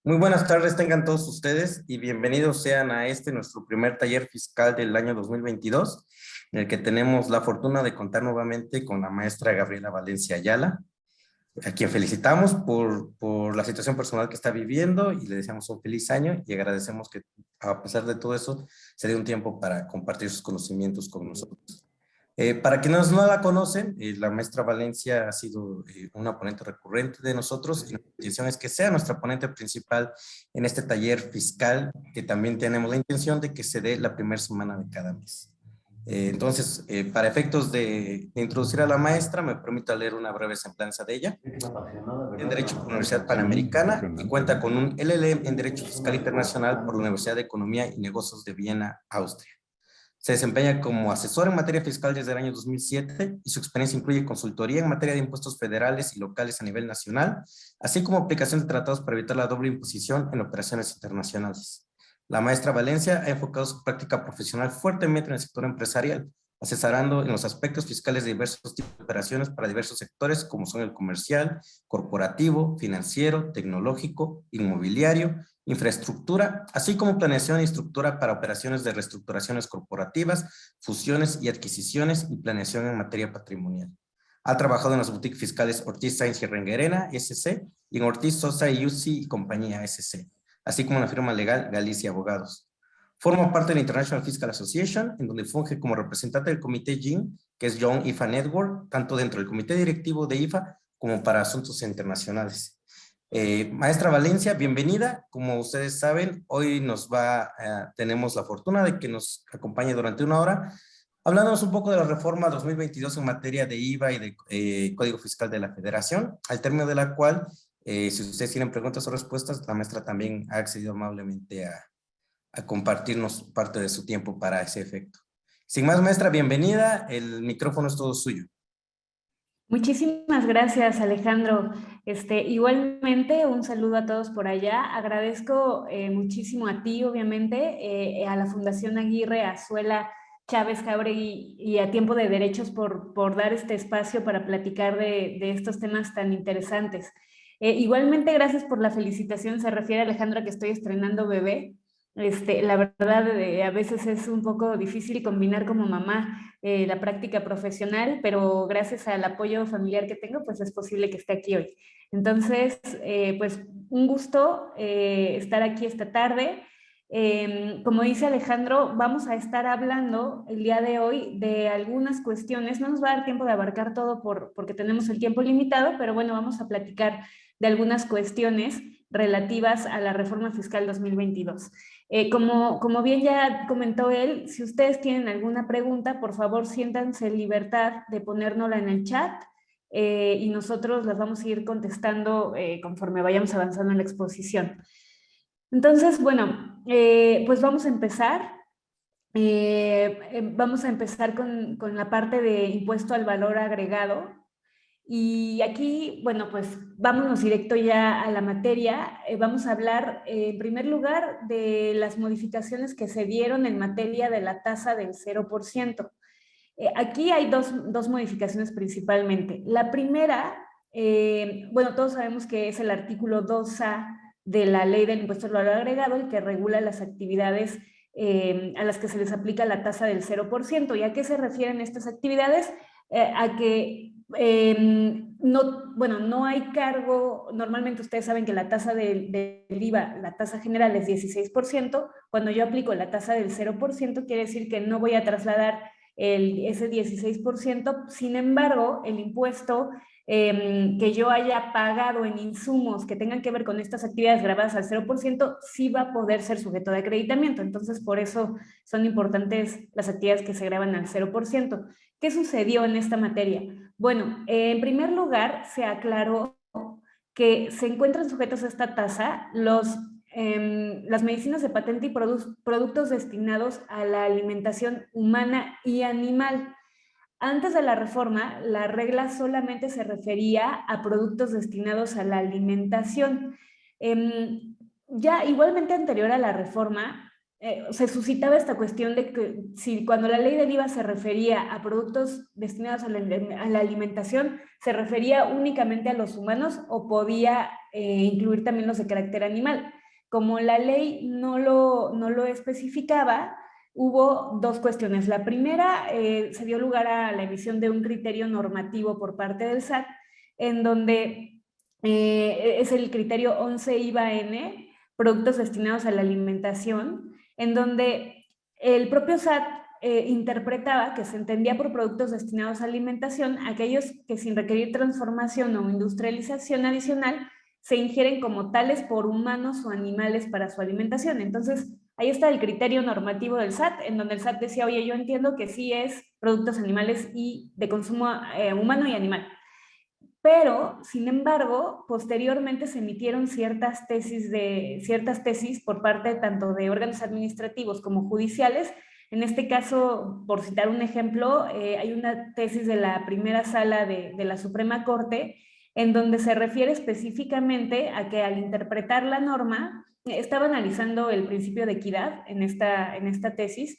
Muy buenas tardes tengan todos ustedes y bienvenidos sean a nuestro primer taller fiscal del año 2022, en el que tenemos la fortuna de contar nuevamente con la maestra Gabriela Valencia Ayala, a quien felicitamos por la situación personal que está viviendo y le deseamos un feliz año y agradecemos que a pesar de todo eso se dé un tiempo para compartir sus conocimientos con nosotros. Para quienes no la conocen, la maestra Valencia ha sido una ponente recurrente de nosotros y la intención es que sea nuestra ponente principal en este taller fiscal, que también tenemos la intención de que se dé la primera semana de cada mes. Entonces, para efectos de introducir a la maestra, me permito leer una breve semblanza de ella. En Derecho por la Universidad Panamericana y cuenta con un LLM en Derecho Fiscal Internacional por la Universidad de Economía y Negocios de Viena, Austria. Se desempeña como asesor en materia fiscal desde el año 2007 y su experiencia incluye consultoría en materia de impuestos federales y locales a nivel nacional, así como aplicación de tratados para evitar la doble imposición en operaciones internacionales. La maestra Valencia ha enfocado su práctica profesional fuertemente en el sector empresarial, asesorando en los aspectos fiscales de diversos tipos de operaciones para diversos sectores como son el comercial, corporativo, financiero, tecnológico, inmobiliario, infraestructura, así como planeación y estructura para operaciones de reestructuraciones corporativas, fusiones y adquisiciones y planeación en materia patrimonial. Ha trabajado en las boutiques fiscales Ortiz Sainz y Renguerena, S.C., y en Ortiz Sosa y Uzi y Compañía, S.C., así como en la firma legal Galicia Abogados. Forma parte de la International Fiscal Association, en donde funge como representante del comité JIN, que es Young IFA Network, tanto dentro del comité directivo de IFA como para asuntos internacionales. Maestra Valencia, bienvenida. Como ustedes saben, hoy tenemos la fortuna de que nos acompañe durante una hora, hablándonos un poco de la reforma 2022 en materia de IVA y de Código Fiscal de la Federación, al término de la cual, si ustedes tienen preguntas o respuestas, la maestra también ha accedido amablemente a compartirnos parte de su tiempo para ese efecto. Sin más, maestra, bienvenida. El micrófono es todo suyo. Muchísimas gracias, Alejandro. Igualmente, un saludo a todos por allá. Agradezco muchísimo a ti, obviamente, a la Fundación Aguirre, a Azuela Chávez Jauregui y a Tiempo de Derechos por dar este espacio para platicar de estos temas tan interesantes. Igualmente, gracias por la felicitación. Se refiere, Alejandro, a que estoy estrenando bebé. La verdad, a veces es un poco difícil combinar como mamá la práctica profesional, pero gracias al apoyo familiar que tengo, pues es posible que esté aquí hoy. Entonces, pues un gusto estar aquí esta tarde. Como dice Alejandro, vamos a estar hablando el día de hoy de algunas cuestiones. No nos va a dar tiempo de abarcar todo porque tenemos el tiempo limitado, pero bueno, vamos a platicar de algunas cuestiones relativas a la reforma fiscal 2022. Como bien ya comentó él, si ustedes tienen alguna pregunta, por favor siéntanse en libertad de ponérnosla en el chat y nosotros las vamos a ir contestando conforme vayamos avanzando en la exposición. Entonces, bueno, pues vamos a empezar. Vamos a empezar con la parte de impuesto al valor agregado. Y aquí, bueno, pues vámonos directo ya a la materia. Vamos a hablar, en primer lugar, de las modificaciones que se dieron en materia de la tasa del 0%. Aquí hay dos modificaciones principalmente. La primera, bueno, todos sabemos que es el artículo 2A de la Ley del Impuesto al Valor Agregado, el que regula las actividades a las que se les aplica la tasa del 0%. ¿Y a qué se refieren estas actividades? A que no hay cargo. Normalmente ustedes saben que la tasa del IVA, la tasa general es 16%. Cuando yo aplico la tasa del 0%, quiere decir que no voy a trasladar ese 16%. Sin embargo, el impuesto que yo haya pagado en insumos que tengan que ver con estas actividades grabadas al 0%, sí va a poder ser sujeto de acreditamiento. Entonces, por eso son importantes las actividades que se graban al 0%. ¿Qué sucedió en esta materia? Bueno, en primer lugar, se aclaró que se encuentran sujetos a esta tasa las medicinas de patente y productos destinados a la alimentación humana y animal. Antes de la reforma, la regla solamente se refería a productos destinados a la alimentación. Ya igualmente anterior a la reforma, se suscitaba esta cuestión de que si cuando la ley del IVA se refería a productos destinados a la alimentación, se refería únicamente a los humanos o podía incluir también los de carácter animal. Como la ley no lo especificaba, hubo dos cuestiones. La primera, se dio lugar a la emisión de un criterio normativo por parte del SAT, en donde es el criterio 11 IVA-N, productos destinados a la alimentación, en donde el propio SAT interpretaba que se entendía por productos destinados a alimentación aquellos que sin requerir transformación o industrialización adicional se ingieren como tales por humanos o animales para su alimentación. Entonces, ahí está el criterio normativo del SAT, en donde el SAT decía, oye, yo entiendo que sí es productos animales y de consumo humano y animal. Pero, sin embargo, posteriormente se emitieron ciertas tesis por parte tanto de órganos administrativos como judiciales. En este caso, por citar un ejemplo, hay una tesis de la primera sala de la Suprema Corte en donde se refiere específicamente a que al interpretar la norma, estaba analizando el principio de equidad en esta tesis,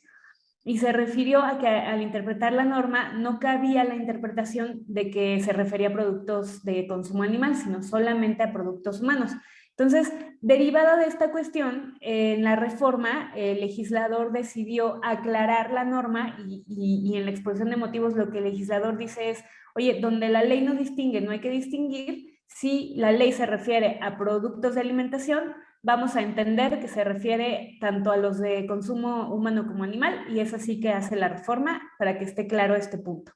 y se refirió a que al interpretar la norma no cabía la interpretación de que se refería a productos de consumo animal, sino solamente a productos humanos. Entonces, derivada de esta cuestión, en la reforma, el legislador decidió aclarar la norma y en la exposición de motivos lo que el legislador dice es, oye, donde la ley no distingue, no hay que distinguir. Si la ley se refiere a productos de alimentación, vamos a entender que se refiere tanto a los de consumo humano como animal, y es así que hace la reforma para que esté claro este punto.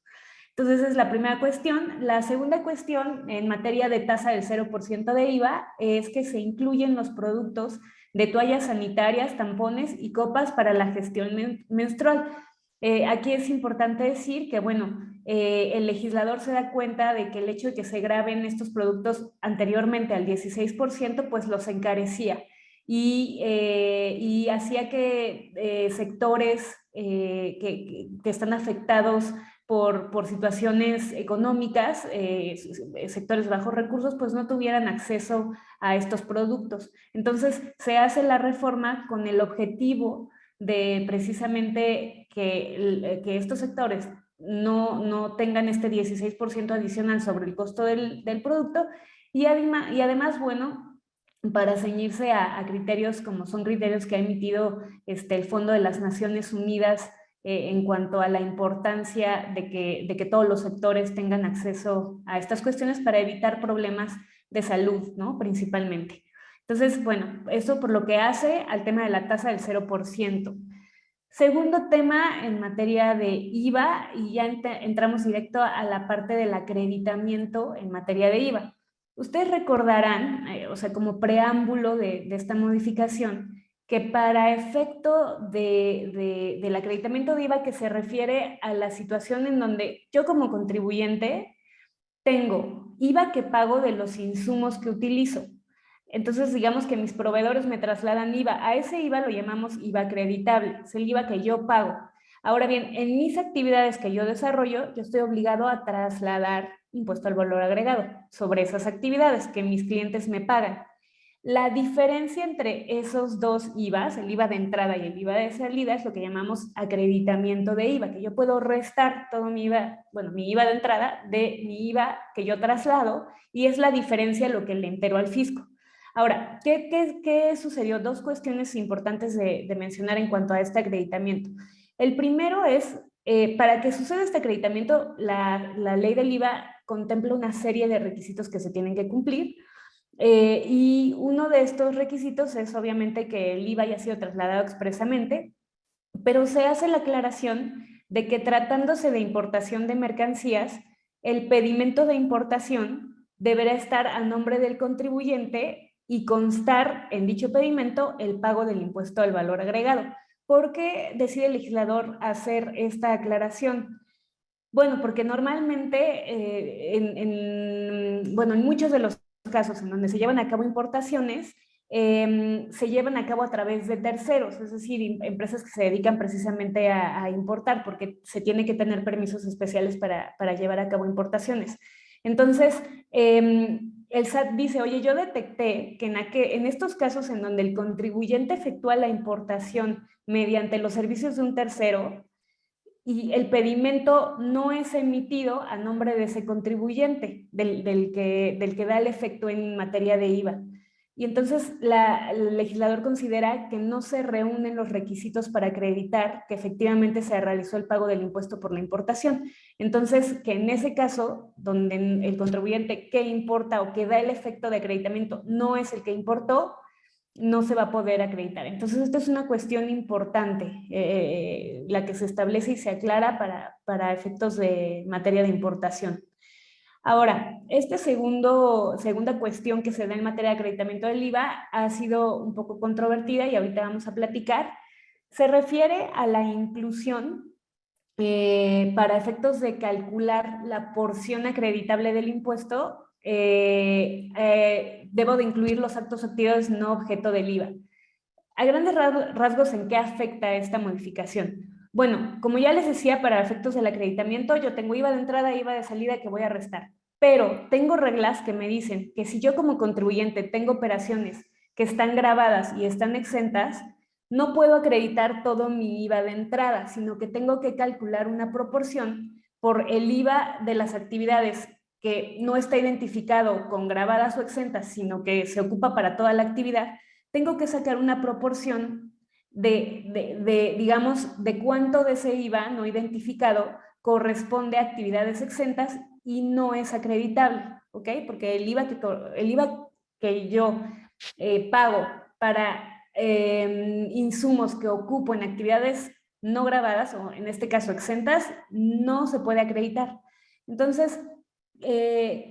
Entonces, esa es la primera cuestión. La segunda cuestión, en materia de tasa del 0% de IVA, es que se incluyen los productos de toallas sanitarias, tampones y copas para la gestión menstrual. Aquí es importante decir que, bueno, el legislador se da cuenta de que el hecho de que se graben estos productos anteriormente al 16%, pues los encarecía y hacía que sectores que están afectados por situaciones económicas, sectores de bajos recursos, pues no tuvieran acceso a estos productos. Entonces, se hace la reforma con el objetivo de precisamente que estos sectores no tengan este 16% adicional sobre el costo del producto, y además, bueno, para ceñirse a criterios como son criterios que ha emitido el Fondo de las Naciones Unidas en cuanto a la importancia de que todos los sectores tengan acceso a estas cuestiones para evitar problemas de salud, ¿no? Principalmente. Entonces, bueno, eso por lo que hace al tema de la tasa del 0%. Segundo tema en materia de IVA, y ya entramos directo a la parte del acreditamiento en materia de IVA. Ustedes recordarán, o sea, como preámbulo de esta modificación, que para efecto del acreditamiento de IVA, que se refiere a la situación en donde yo como contribuyente tengo IVA que pago de los insumos que utilizo. Entonces, digamos que mis proveedores me trasladan IVA. A ese IVA lo llamamos IVA acreditable, es el IVA que yo pago. Ahora bien, en mis actividades que yo desarrollo, yo estoy obligado a trasladar impuesto al valor agregado sobre esas actividades que mis clientes me pagan. La diferencia entre esos dos IVAs, el IVA de entrada y el IVA de salida, es lo que llamamos acreditamiento de IVA, que yo puedo restar todo mi IVA, bueno, mi IVA de entrada de mi IVA que yo traslado, y es la diferencia lo que le entero al fisco. Ahora, ¿qué sucedió? Dos cuestiones importantes de mencionar en cuanto a este acreditamiento. El primero es, para que suceda este acreditamiento, la ley del IVA contempla una serie de requisitos que se tienen que cumplir, y uno de estos requisitos es obviamente que el IVA haya sido trasladado expresamente, pero se hace la aclaración de que tratándose de importación de mercancías, el pedimento de importación deberá estar a nombre del contribuyente y constar en dicho pedimento el pago del impuesto al valor agregado. ¿Por qué decide el legislador hacer esta aclaración? Bueno, porque normalmente en muchos de los casos en donde se llevan a cabo importaciones, se llevan a cabo a través de terceros, es decir, empresas que se dedican precisamente a importar, porque se tiene que tener permisos especiales para llevar a cabo importaciones. Entonces, el SAT dice, oye, yo detecté que en estos casos en donde el contribuyente efectúa la importación mediante los servicios de un tercero y el pedimento no es emitido a nombre de ese contribuyente, del que da el efecto en materia de IVA. Y entonces el legislador considera que no se reúnen los requisitos para acreditar que efectivamente se realizó el pago del impuesto por la importación. Entonces, que en ese caso, donde el contribuyente que importa o que da el efecto de acreditamiento no es el que importó, no se va a poder acreditar. Entonces, esta es una cuestión importante, la que se establece y se aclara para efectos de materia de importación. Ahora, esta segunda cuestión que se da en materia de acreditamiento del IVA ha sido un poco controvertida y ahorita vamos a platicar. Se refiere a la inclusión para efectos de calcular la porción acreditable del impuesto. Debo de incluir los actos o actividades no objeto del IVA. A grandes rasgos, ¿en qué afecta esta modificación? Bueno, como ya les decía, para efectos del acreditamiento, yo tengo IVA de entrada e IVA de salida que voy a restar. Pero tengo reglas que me dicen que si yo como contribuyente tengo operaciones que están grabadas y están exentas, no puedo acreditar todo mi IVA de entrada, sino que tengo que calcular una proporción por el IVA de las actividades que no está identificado con grabadas o exentas, sino que se ocupa para toda la actividad. Tengo que sacar una proporción digamos, de cuánto de ese IVA no identificado corresponde a actividades exentas y no es acreditable, ¿ok? Porque el IVA que yo pago para insumos que ocupo en actividades no grabadas, o en este caso exentas, no se puede acreditar. Entonces,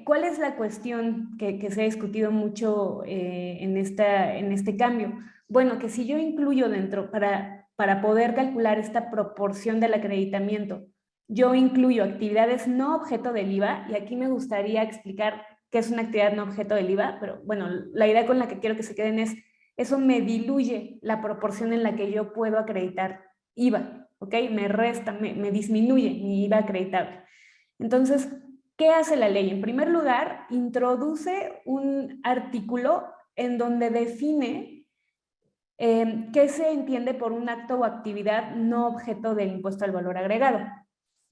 ¿cuál es la cuestión que se ha discutido mucho en este cambio? Bueno, que si yo incluyo dentro, para poder calcular esta proporción del acreditamiento, yo incluyo actividades no objeto del IVA, y aquí me gustaría explicar qué es una actividad no objeto del IVA, pero bueno, la idea con la que quiero que se queden es, eso me diluye la proporción en la que yo puedo acreditar IVA, ¿ok? Me disminuye mi IVA acreditable. Entonces, ¿qué hace la ley? En primer lugar, introduce un artículo en donde define qué se entiende por un acto o actividad no objeto del impuesto al valor agregado.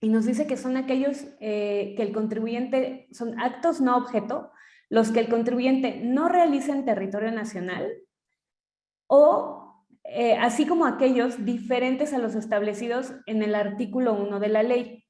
Y nos dice que son aquellos que el contribuyente, son actos no objeto, los que el contribuyente no realiza en territorio nacional, o así como aquellos diferentes a los establecidos en el artículo 1 de la ley.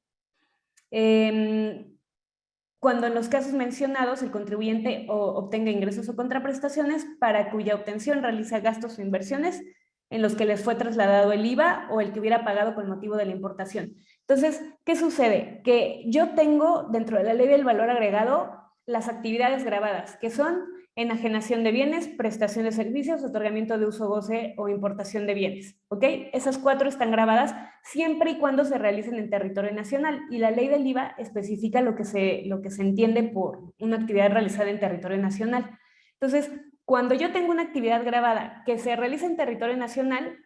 Cuando en los casos mencionados el contribuyente obtenga ingresos o contraprestaciones para cuya obtención realiza gastos o inversiones en los que les fue trasladado el IVA o el que hubiera pagado con motivo de la importación. Entonces, ¿qué sucede? Que yo tengo dentro de la ley del valor agregado las actividades grabadas, que son enajenación de bienes, prestación de servicios, otorgamiento de uso, goce o importación de bienes, ¿ok? Esas 4 están grabadas siempre y cuando se realicen en territorio nacional, y la ley del IVA especifica lo que se entiende por una actividad realizada en territorio nacional. Entonces, cuando yo tengo una actividad grabada que se realiza en territorio nacional,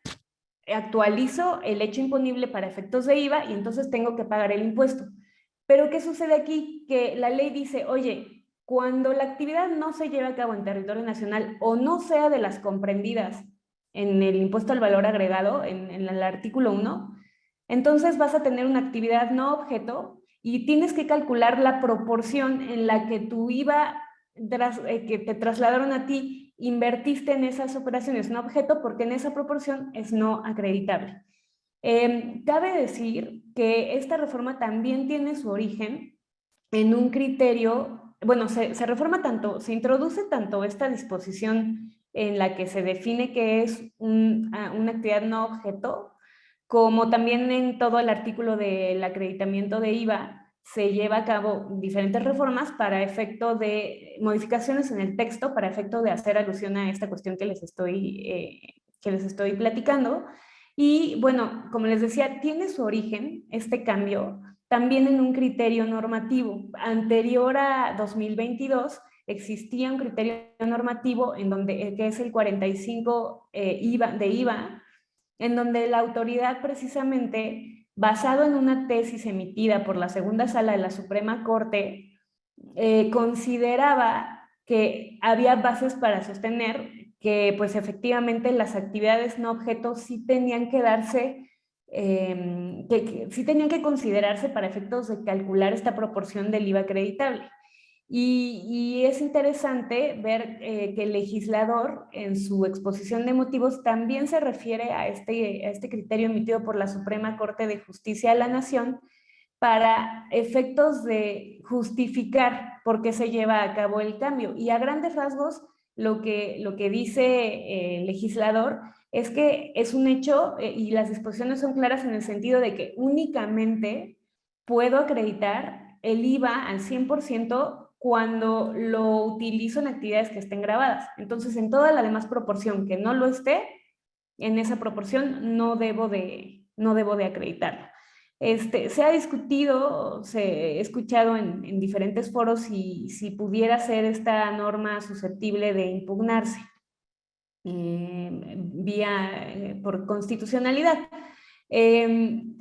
actualizo el hecho imponible para efectos de IVA y entonces tengo que pagar el impuesto. Pero ¿qué sucede aquí? Que la ley dice, oye, cuando la actividad no se lleva a cabo en territorio nacional o no sea de las comprendidas en el impuesto al valor agregado, en el artículo 1, entonces vas a tener una actividad no objeto y tienes que calcular la proporción en la que tu IVA que te trasladaron a ti, invertiste en esas operaciones no objeto, porque en esa proporción es no acreditable. Cabe decir que esta reforma también tiene su origen en un criterio, bueno, se introduce tanto esta disposición en la que se define que es una actividad no objeto, como también en todo el artículo del acreditamiento de IVA se lleva a cabo diferentes reformas para efecto de modificaciones en el texto, para efecto de hacer alusión a esta cuestión que les estoy platicando. Y bueno, como les decía, tiene su origen este cambio también en un criterio normativo. Anterior a 2022 existía un criterio normativo en donde, que es el 45 de IVA, en donde la autoridad precisamente, basado en una tesis emitida por la segunda sala de la Suprema Corte, consideraba que había bases para sostener que pues efectivamente las actividades no objeto sí tenían que darse, que sí tenían que considerarse para efectos de calcular esta proporción del IVA acreditable. Y es interesante ver que el legislador en su exposición de motivos también se refiere a este criterio emitido por la Suprema Corte de Justicia de la Nación para efectos de justificar por qué se lleva a cabo el cambio. Y a grandes rasgos, lo que dice el legislador es que es un hecho y las disposiciones son claras en el sentido de que únicamente puedo acreditar el IVA al 100% cuando lo utilizo en actividades que estén grabadas. Entonces, en toda la demás proporción que no lo esté, en esa proporción no debo de acreditarlo. Se ha discutido, se he escuchado en diferentes foros si pudiera ser esta norma susceptible de impugnarse por constitucionalidad.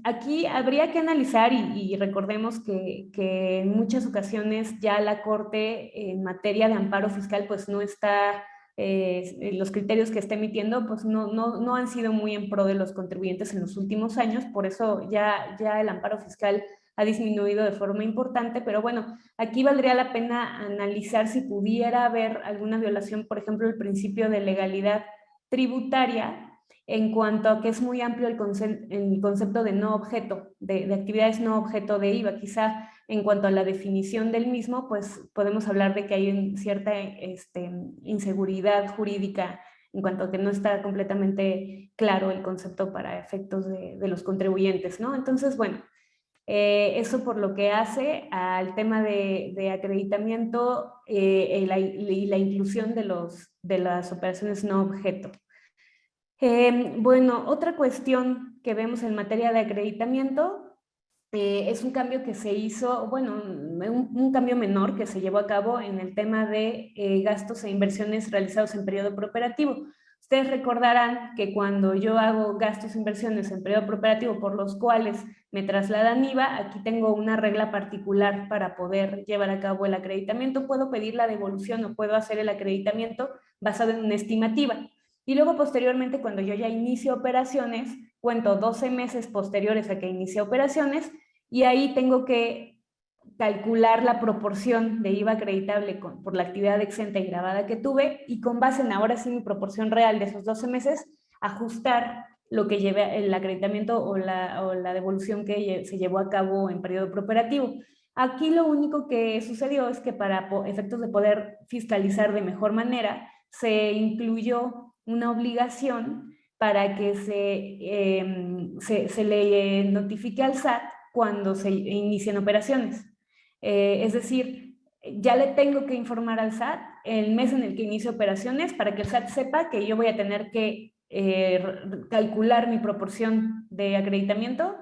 Aquí habría que analizar y recordemos que en muchas ocasiones ya la Corte en materia de amparo fiscal pues no está, los criterios que está emitiendo pues no han sido muy en pro de los contribuyentes en los últimos años, por eso ya el amparo fiscal ha disminuido de forma importante, pero bueno, aquí valdría la pena analizar si pudiera haber alguna violación, por ejemplo, el principio de legalidad tributaria, en cuanto a que es muy amplio el concepto de no objeto, de actividades no objeto de IVA. Quizá en cuanto a la definición del mismo, pues podemos hablar de que hay cierta inseguridad jurídica en cuanto a que no está completamente claro el concepto para efectos de los contribuyentes, ¿no? Entonces, bueno, eso por lo que hace al tema de acreditamiento y la inclusión de las operaciones no objeto. Bueno, otra cuestión que vemos en materia de acreditamiento es un cambio que se hizo, bueno, un cambio menor que se llevó a cabo en el tema de gastos e inversiones realizados en periodo prooperativo. Ustedes recordarán que cuando yo hago gastos e inversiones en periodo prooperativo por los cuales me trasladan IVA, aquí tengo una regla particular para poder llevar a cabo el acreditamiento. Puedo pedir la devolución o puedo hacer el acreditamiento basado en una estimativa. Y luego posteriormente, cuando yo ya inicio operaciones, cuento 12 meses posteriores a que inicie operaciones y ahí tengo que calcular la proporción de IVA acreditable por la actividad exenta y grabada que tuve y con base en ahora sí mi proporción real de esos 12 meses, ajustar lo que lleve el acreditamiento o la devolución que se llevó a cabo en periodo prooperativo. Aquí lo único que sucedió es que para efectos de poder fiscalizar de mejor manera, se incluyó una obligación para que se le notifique al SAT cuando se inicien operaciones. Es decir, ya le tengo que informar al SAT el mes en el que inicie operaciones para que el SAT sepa que yo voy a tener que calcular mi proporción de acreditamiento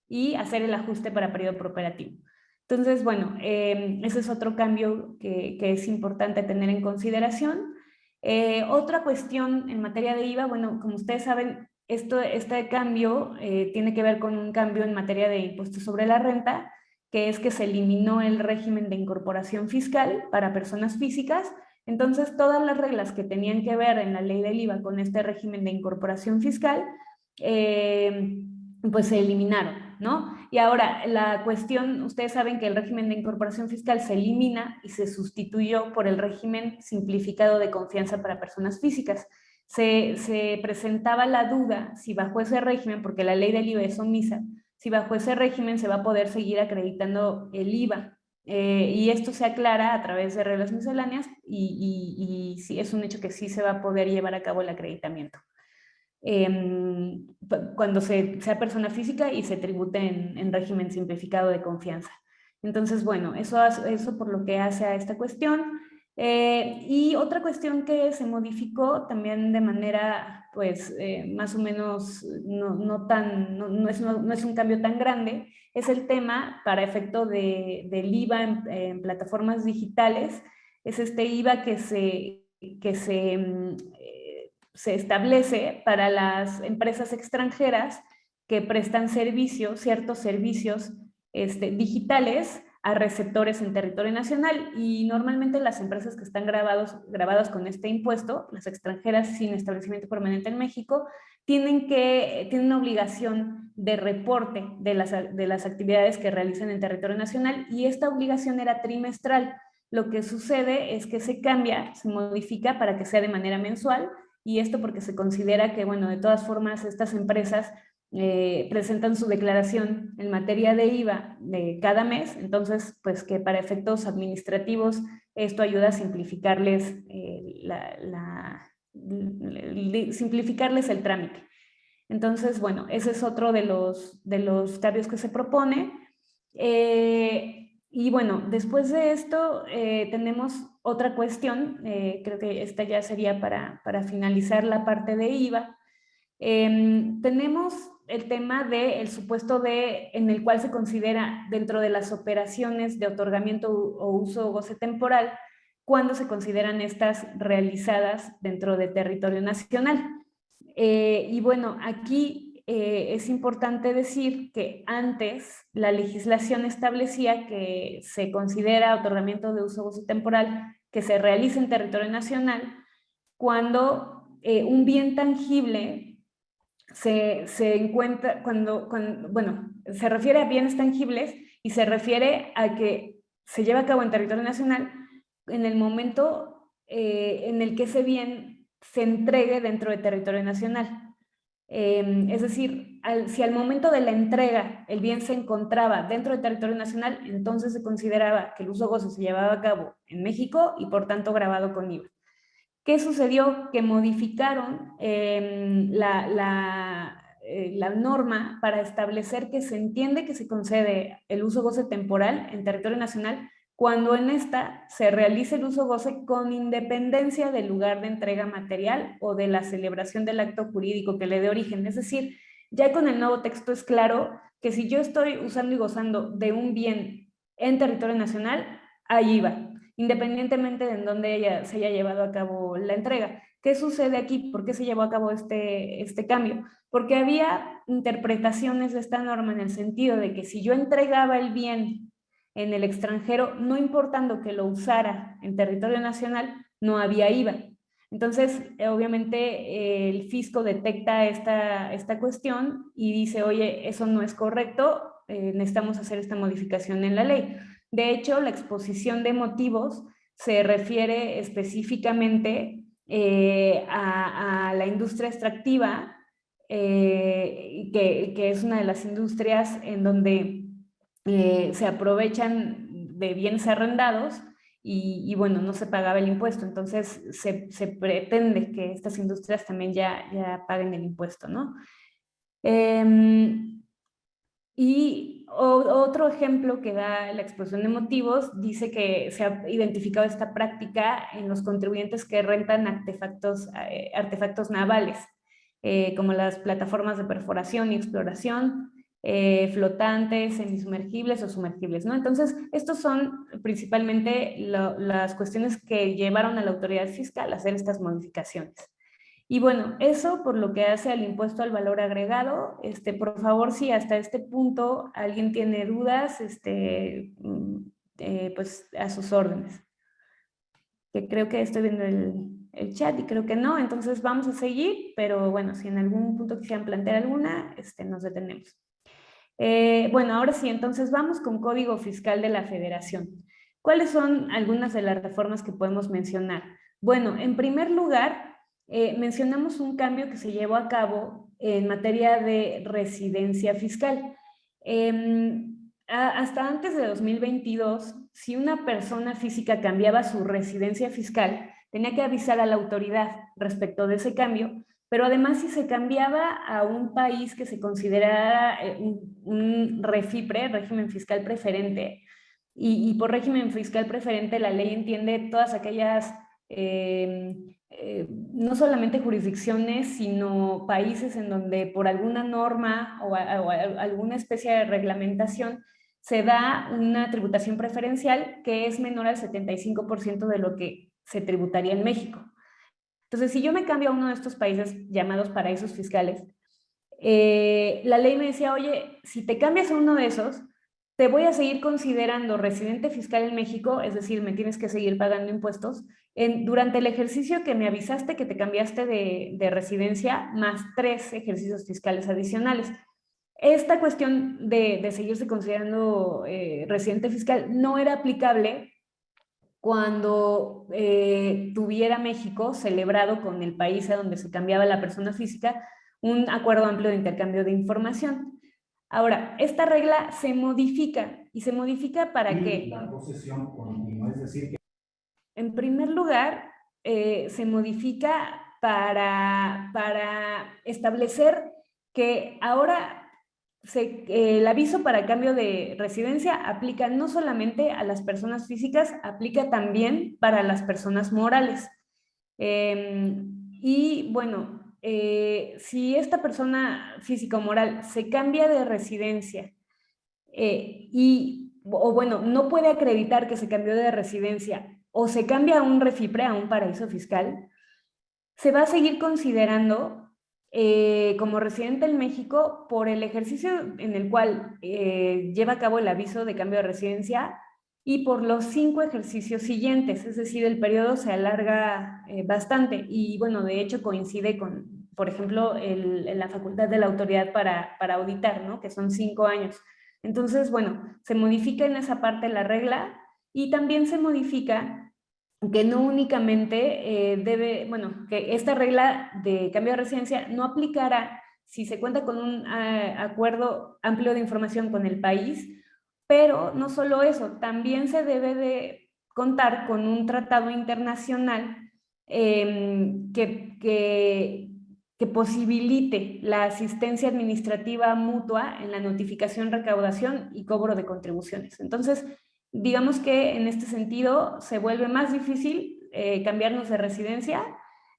y hacer el ajuste para periodo prooperativo. Entonces, bueno, ese es otro cambio que es importante tener en consideración. Otra cuestión en materia de IVA, bueno, como ustedes saben, este cambio tiene que ver con un cambio en materia de impuestos sobre la renta, que es que se eliminó el régimen de incorporación fiscal para personas físicas. Entonces, todas las reglas que tenían que ver en la ley del IVA con este régimen de incorporación fiscal, pues se eliminaron, ¿no? Y ahora, la cuestión, ustedes saben que el régimen de incorporación fiscal se elimina y se sustituyó por el régimen simplificado de confianza para personas físicas. Se presentaba la duda si bajo ese régimen, porque la ley del IVA es omisa, si bajo ese régimen se va a poder seguir acreditando el IVA. Y esto se aclara a través de reglas misceláneas y sí, es un hecho que sí se va a poder llevar a cabo el acreditamiento. Cuando sea persona física y se tribute en régimen simplificado de confianza. Entonces, bueno, eso por lo que hace a esta cuestión. Y otra cuestión que se modificó también de manera, pues, más o menos no es un cambio tan grande, es el tema para efecto del IVA en plataformas digitales, es este IVA que se establece para las empresas extranjeras que prestan servicios, ciertos servicios digitales a receptores en territorio nacional, y normalmente las empresas que están grabadas con este impuesto, las extranjeras sin establecimiento permanente en México, tienen una obligación de reporte de las actividades que realizan en territorio nacional, y esta obligación era trimestral. Lo que sucede es que se cambia, se modifica para que sea de manera mensual, y esto porque se considera que, bueno, de todas formas estas empresas presentan su declaración en materia de IVA de cada mes, entonces pues que para efectos administrativos esto ayuda a simplificarles, simplificarles el trámite. Entonces, bueno, ese es otro de los cambios que se propone. Y bueno, después de esto tenemos otra cuestión, creo que esta ya sería para finalizar la parte de IVA. Tenemos el tema del supuesto en el cual se considera dentro de las operaciones de otorgamiento o uso o goce temporal, cuando se consideran estas realizadas dentro de territorio nacional. Y bueno, aquí es importante decir que antes la legislación establecía que se considera otorgamiento de uso o goce temporal que se realiza en territorio nacional cuando un bien tangible se encuentra, bueno, se refiere a bienes tangibles y se refiere a que se lleva a cabo en territorio nacional en el momento en el que ese bien se entregue dentro de territorio nacional. Es decir, si al momento de la entrega el bien se encontraba dentro de territorio nacional, entonces se consideraba que el uso gozo se llevaba a cabo en México y por tanto grabado con IVA. ¿Qué sucedió? Que modificaron la norma para establecer que se entiende que se concede el uso goce temporal en territorio nacional cuando en esta se realice el uso goce con independencia del lugar de entrega material o de la celebración del acto jurídico que le dé origen. Es decir, ya con el nuevo texto es claro que si yo estoy usando y gozando de un bien en territorio nacional, ahí va, independientemente de en dónde se haya llevado a cabo la entrega. ¿Qué sucede aquí? ¿Por qué se llevó a cabo este cambio? Porque había interpretaciones de esta norma en el sentido de que si yo entregaba el bien en el extranjero, no importando que lo usara en territorio nacional, no había IVA. Entonces, obviamente, el fisco detecta esta cuestión y dice, oye, eso no es correcto, necesitamos hacer esta modificación en la ley. De hecho, la exposición de motivos se refiere específicamente a la industria extractiva, que es una de las industrias en donde se aprovechan de bienes arrendados y bueno, no se pagaba el impuesto. Entonces, se pretende que estas industrias también ya paguen el impuesto, ¿no? Y otro ejemplo que da la exposición de motivos dice que se ha identificado esta práctica en los contribuyentes que rentan artefactos navales, como las plataformas de perforación y exploración, flotantes, semisumergibles o sumergibles, ¿no? Entonces, estos son principalmente las cuestiones que llevaron a la autoridad fiscal a hacer estas modificaciones. Y bueno, eso por lo que hace al impuesto al valor agregado. Por favor, si hasta este punto alguien tiene dudas, pues a sus órdenes. Que creo que estoy viendo el chat y creo que no, entonces vamos a seguir, pero bueno, si en algún punto quisieran plantear alguna, nos detenemos. Bueno, ahora sí, entonces vamos con Código Fiscal de la Federación. ¿Cuáles son algunas de las reformas que podemos mencionar? Bueno, en primer lugar, mencionamos un cambio que se llevó a cabo en materia de residencia fiscal. Hasta antes de 2022, si una persona física cambiaba su residencia fiscal, tenía que avisar a la autoridad respecto de ese cambio, pero además si se cambiaba a un país que se considerara un REFIPRE, régimen fiscal preferente, y por régimen fiscal preferente la ley entiende todas aquellas no solamente jurisdicciones, sino países en donde por alguna norma o alguna especie de reglamentación se da una tributación preferencial que es menor al 75% de lo que se tributaría en México. Entonces, si yo me cambio a uno de estos países llamados paraísos fiscales, la ley me decía, oye, si te cambias a uno de esos, te voy a seguir considerando residente fiscal en México, es decir, me tienes que seguir pagando impuestos, durante el ejercicio que me avisaste que te cambiaste de residencia, más 3 ejercicios fiscales adicionales. Esta cuestión de seguirse considerando residente fiscal no era aplicable cuando tuviera México celebrado con el país a donde se cambiaba la persona física un acuerdo amplio de intercambio de información. Ahora, esta regla se modifica, ¿y se modifica para qué? La posesión continua, es decir, que... En primer lugar, se modifica para establecer que ahora el aviso para cambio de residencia aplica no solamente a las personas físicas, aplica también para las personas morales. Y bueno, si esta persona física o moral se cambia de residencia o bueno, no puede acreditar que se cambió de residencia o se cambia a un refipre, a un paraíso fiscal, se va a seguir considerando como residente en México por el ejercicio en el cual lleva a cabo el aviso de cambio de residencia y por los 5 ejercicios siguientes, es decir, el periodo se alarga bastante y bueno, de hecho coincide con, por ejemplo, la facultad de la autoridad para auditar, ¿no? Que son 5 años. Entonces, bueno, se modifica en esa parte la regla y también se modifica que no únicamente bueno, que esta regla de cambio de residencia no aplicará si se cuenta con un acuerdo amplio de información con el país, pero no solo eso, también se debe de contar con un tratado internacional que posibilite la asistencia administrativa mutua en la notificación, recaudación y cobro de contribuciones. Entonces, digamos que en este sentido se vuelve más difícil cambiarnos de residencia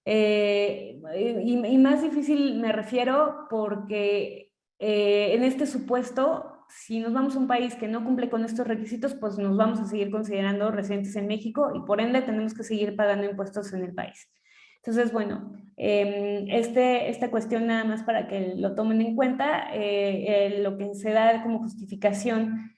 y más difícil me refiero porque en este supuesto, si nos vamos a un país que no cumple con estos requisitos, pues nos vamos a seguir considerando residentes en México y por ende tenemos que seguir pagando impuestos en el país. Entonces, bueno, esta cuestión nada más para que lo tomen en cuenta, lo que se da como justificación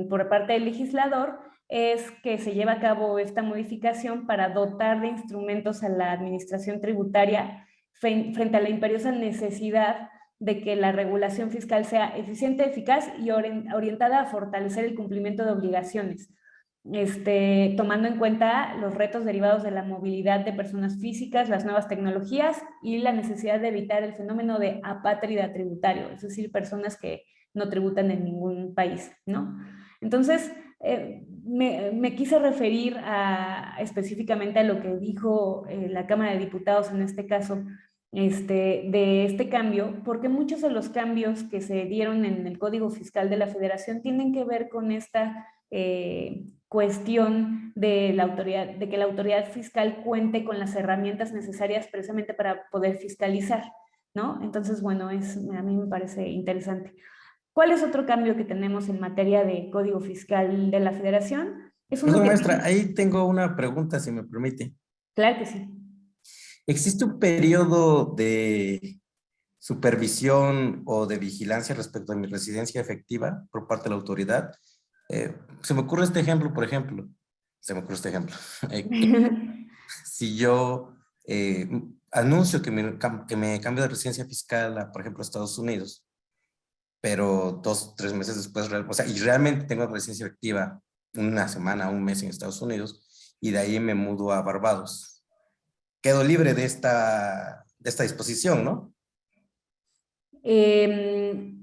por parte del legislador es que se lleva a cabo esta modificación para dotar de instrumentos a la administración tributaria frente a la imperiosa necesidad de que la regulación fiscal sea eficiente, eficaz y orientada a fortalecer el cumplimiento de obligaciones, tomando en cuenta los retos derivados de la movilidad de personas físicas, las nuevas tecnologías y la necesidad de evitar el fenómeno de apátrida tributario, es decir, personas que no tributan en ningún país, ¿no? Entonces, me quise referir específicamente a lo que dijo la Cámara de Diputados en este caso, de este cambio, porque muchos de los cambios que se dieron en el Código Fiscal de la Federación tienen que ver con esta cuestión de que la autoridad fiscal cuente con las herramientas necesarias precisamente para poder fiscalizar, ¿no? Entonces, bueno, a mí me parece interesante. ¿Cuál es otro cambio que tenemos en materia de Código Fiscal de la Federación? Perdón, maestra, ahí tengo una pregunta, si me permite. Claro que sí. ¿Existe un periodo de supervisión o de vigilancia respecto a mi residencia efectiva por parte de la autoridad? Se me ocurre este ejemplo, por ejemplo. Si yo anuncio que me cambio de residencia fiscal, por ejemplo, a Estados Unidos, pero 2, 3 meses después, o sea, y realmente tengo residencia efectiva una semana, un mes en Estados Unidos, y de ahí me mudo a Barbados. Quedo libre de esta disposición, ¿no?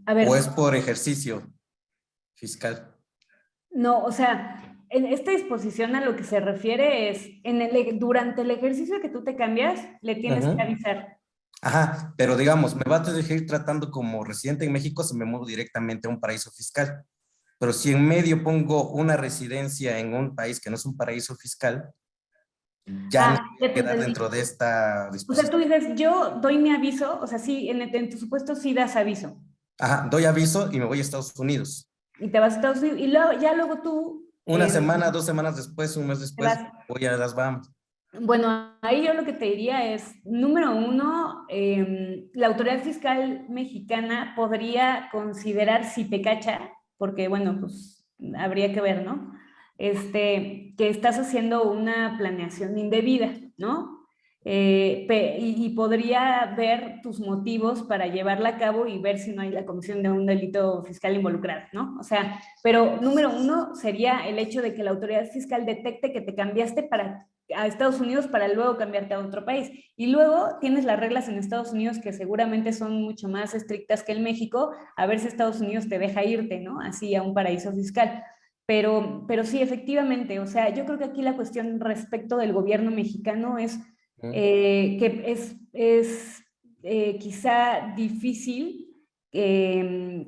A ver. ¿O es por ejercicio fiscal? No, o sea, en esta disposición a lo que se refiere es, durante el ejercicio que tú te cambias, le tienes que avisar. Ajá, pero digamos, me va a seguir tratando como residente en México si me muevo directamente a un paraíso fiscal. Pero si en medio pongo una residencia en un país que no es un paraíso fiscal, ya no voy a quedar dentro de esta disposición. O sea, tú dices, yo doy mi aviso, o sea, sí, en tu supuesto sí das aviso. Ajá, doy aviso y me voy a Estados Unidos. Y te vas a Estados Unidos, y luego tú... Una semana, 2 semanas después, un mes después, voy a las Bahamas. Bueno, ahí yo lo que te diría es, número 1, la autoridad fiscal mexicana podría considerar, si te cacha, porque bueno, pues habría que ver, ¿no? Que estás haciendo una planeación indebida, ¿no? Y podría ver tus motivos para llevarla a cabo y ver si no hay la comisión de un delito fiscal involucrado, ¿no? O sea, pero número uno sería el hecho de que la autoridad fiscal detecte que te cambiaste a Estados Unidos para luego cambiarte a otro país. Y luego tienes las reglas en Estados Unidos que seguramente son mucho más estrictas que en México, a ver si Estados Unidos te deja irte, ¿no? Así a un paraíso fiscal. Pero sí, efectivamente, o sea, yo creo que aquí la cuestión respecto del gobierno mexicano es que es quizá difícil que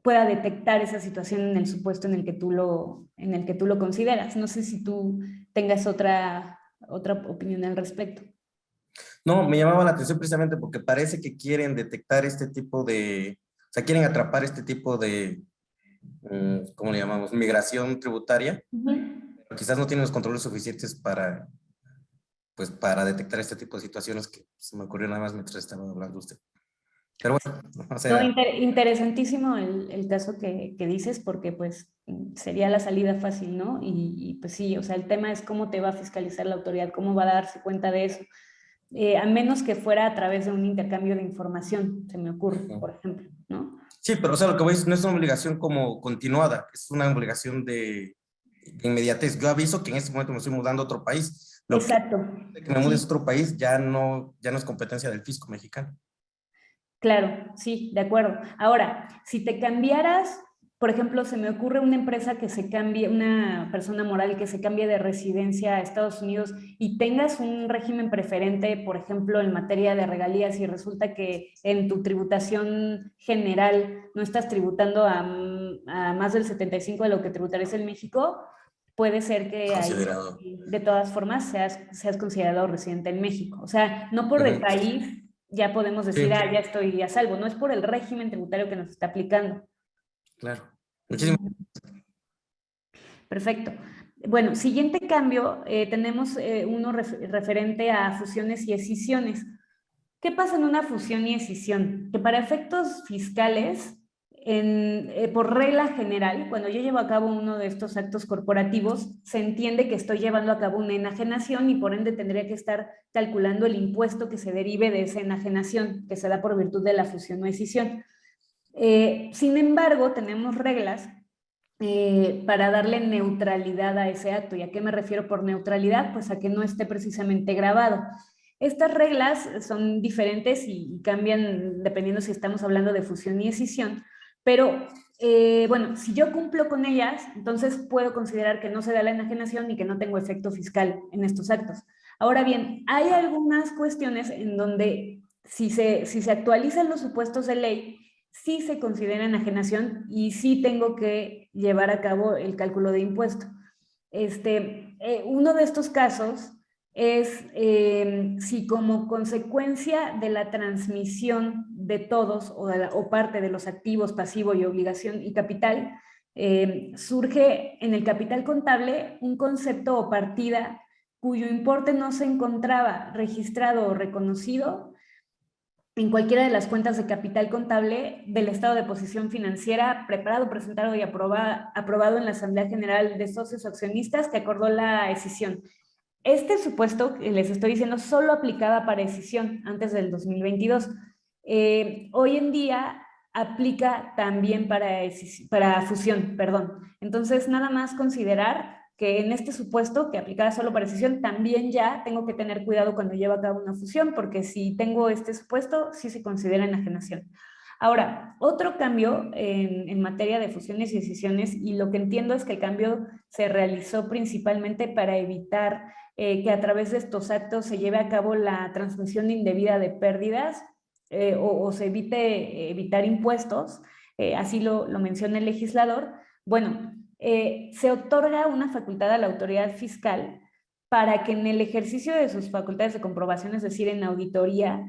pueda detectar esa situación en el supuesto en el que en el que tú lo consideras. No sé si tú tengas otra opinión al respecto. No, me llamaba la atención precisamente porque parece que quieren detectar este tipo de, o sea, quieren atrapar este tipo de, ¿cómo le llamamos? Migración tributaria. Pero quizás no tienen los controles suficientes para, pues, para detectar este tipo de situaciones que se me ocurrió nada más mientras estaba hablando usted. Pero bueno, o No, sea, interesantísimo el caso que dices, porque pues sería la salida fácil, ¿no? Pues sí, o sea, el tema es cómo te va a fiscalizar la autoridad, cómo va a darse cuenta de eso. A menos que fuera a través de un intercambio de información, se me ocurre, por ejemplo, ¿no? sí, pero o sea, lo que voy a decir no es una obligación como continuada, es una obligación de inmediatez. Yo aviso que en este momento me estoy mudando a otro país. Lo Exacto. que me mudes a Sí, otro país ya no es competencia del fisco mexicano. claro, sí, de acuerdo. Ahora, si te cambiaras, por ejemplo, se me ocurre una empresa que se cambie, una persona moral que se cambie de residencia a Estados Unidos y tengas un régimen preferente, por ejemplo, en materia de regalías y resulta que en tu tributación general no estás tributando a más del 75 de lo que tributarías en México, puede ser que ahí, Considerado. de todas formas, seas considerado residente en México. O sea, no por el Ujú. país ya podemos decir, Sí, ya estoy a salvo. No es por el régimen tributario que nos está aplicando. claro. Muchísimas. Perfecto. Bueno, siguiente cambio, tenemos uno referente a fusiones y escisiones. ¿Qué pasa en una fusión y escisión? Que para efectos fiscales, por regla general, cuando yo llevo a cabo uno de estos actos corporativos, se entiende que estoy llevando a cabo una enajenación y por ende tendría que estar calculando el impuesto que se derive de esa enajenación, que se da por virtud de la fusión o escisión. Sin embargo, tenemos reglas para darle neutralidad a ese acto. ¿Y a qué me refiero por neutralidad? Pues a que no esté precisamente grabado. Estas reglas son diferentes y cambian dependiendo si estamos hablando de fusión y escisión, pero bueno, si yo cumplo con ellas, entonces puedo considerar que no se da la enajenación y que no tengo efecto fiscal en estos actos. Ahora bien, hay algunas cuestiones en donde si se actualizan los supuestos de ley, sí se considera enajenación y sí tengo que llevar a cabo el cálculo de impuesto. Uno de estos casos es si como consecuencia de la transmisión de todos o parte de los activos, pasivo y obligación y capital, surge en el capital contable un concepto o partida cuyo importe no se encontraba registrado o reconocido en cualquiera de las cuentas de capital contable del estado de posición financiera preparado, presentado y aprobado en la Asamblea General de Socios Accionistas que acordó la escisión. Este supuesto que les estoy diciendo solo aplicaba para escisión antes del 2022. Hoy en día aplica también para fusión, perdón. Entonces, nada más considerar que en este supuesto que aplicaba solo para escisión, también ya tengo que tener cuidado cuando llevo a cabo una fusión, porque si tengo este supuesto, sí se considera enajenación. Ahora, otro cambio en materia de fusiones y escisiones, y lo que entiendo es que el cambio se realizó principalmente para evitar que a través de estos actos se lleve a cabo la transmisión indebida de pérdidas o se evitar impuestos, así lo menciona el legislador. Bueno, se otorga una facultad a la autoridad fiscal para que en el ejercicio de sus facultades de comprobación, es decir, en auditoría,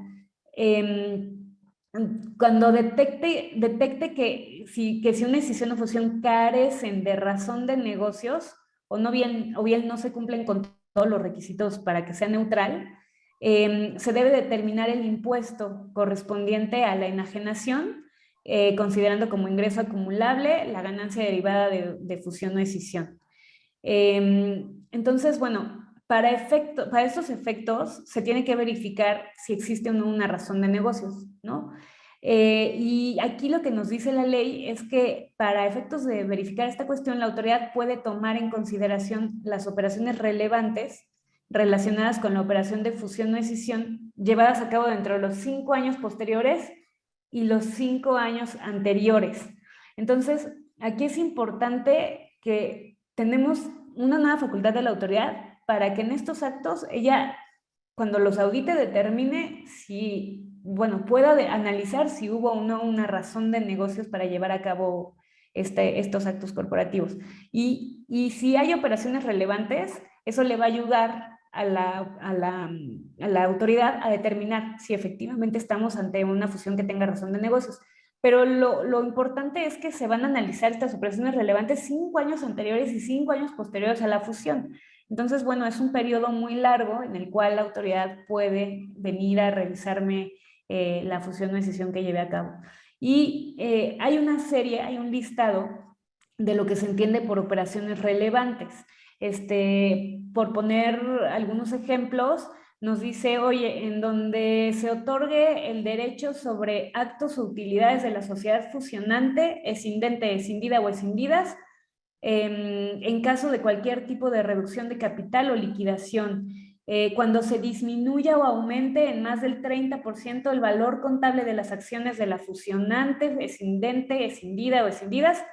cuando detecte que si una decisión o fusión carecen de razón de negocios o bien no se cumplen con todos los requisitos para que sea neutral, se debe determinar el impuesto correspondiente a la enajenación considerando como ingreso acumulable la ganancia derivada de fusión o escisión. Entonces, bueno, para estos efectos se tiene que verificar si existe o no una razón de negocios, ¿no? Y aquí lo que nos dice la ley es que para efectos de verificar esta cuestión, la autoridad puede tomar en consideración las operaciones relevantes relacionadas con la operación de fusión o escisión llevadas a cabo dentro de los 5 años posteriores y los 5 años anteriores. Entonces, aquí es importante que tenemos una nueva facultad de la autoridad para que en estos actos ella, cuando los audite, determine si, bueno, pueda analizar si hubo o no una razón de negocios para llevar a cabo estos actos corporativos. Y si hay operaciones relevantes, eso le va a ayudar a la autoridad a determinar si efectivamente estamos ante una fusión que tenga razón de negocios. Pero lo importante es que se van a analizar estas operaciones relevantes 5 años anteriores y 5 años posteriores a la fusión. Entonces, bueno, es un periodo muy largo en el cual la autoridad puede venir a revisarme la fusión o escisión que llevé a cabo. Y hay un listado de lo que se entiende por operaciones relevantes. Por poner algunos ejemplos, nos dice, oye, en donde se otorgue el derecho sobre actos o utilidades de la sociedad fusionante, escindente, escindida o escindidas, en caso de cualquier tipo de reducción de capital o liquidación, cuando se disminuya o aumente en más del 30% el valor contable de las acciones de la fusionante, escindente, escindida o escindidas,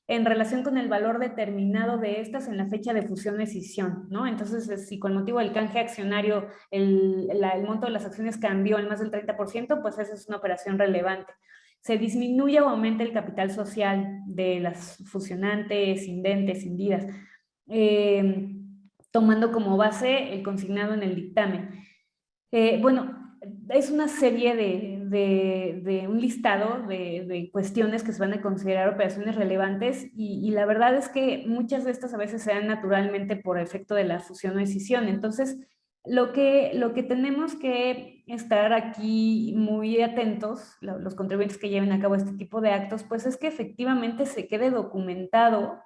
en relación con el valor determinado de estas en la fecha de fusión o escisión, ¿no? Entonces, si con motivo del canje accionario el monto de las acciones cambió en más del 30%, pues esa es una operación relevante. Se disminuye o aumenta el capital social de las fusionantes, escindentes, escindidas, tomando como base el consignado en el dictamen. Bueno, es una serie de un listado de cuestiones que se van a considerar operaciones relevantes y la verdad es que muchas de estas a veces se dan naturalmente por efecto de la fusión o escisión. Entonces, lo que tenemos que estar aquí muy atentos, los contribuyentes que lleven a cabo este tipo de actos, pues es que efectivamente se quede documentado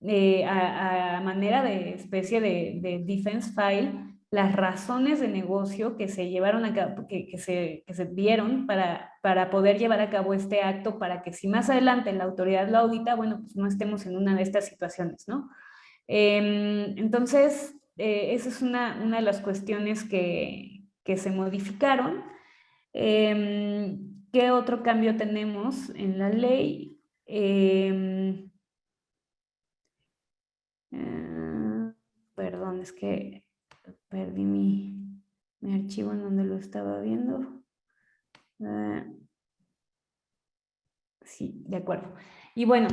a manera de especie de defense file las razones de negocio que se llevaron a cabo, que se dieron para poder llevar a cabo este acto, para que si más adelante la autoridad lo audita, bueno, pues no estemos en una de estas situaciones, ¿no? Entonces, esa es una de las cuestiones que se modificaron. ¿Qué otro cambio tenemos en la ley? Perdón, es que perdí mi archivo en donde lo estaba viendo. Sí, de acuerdo. Y bueno,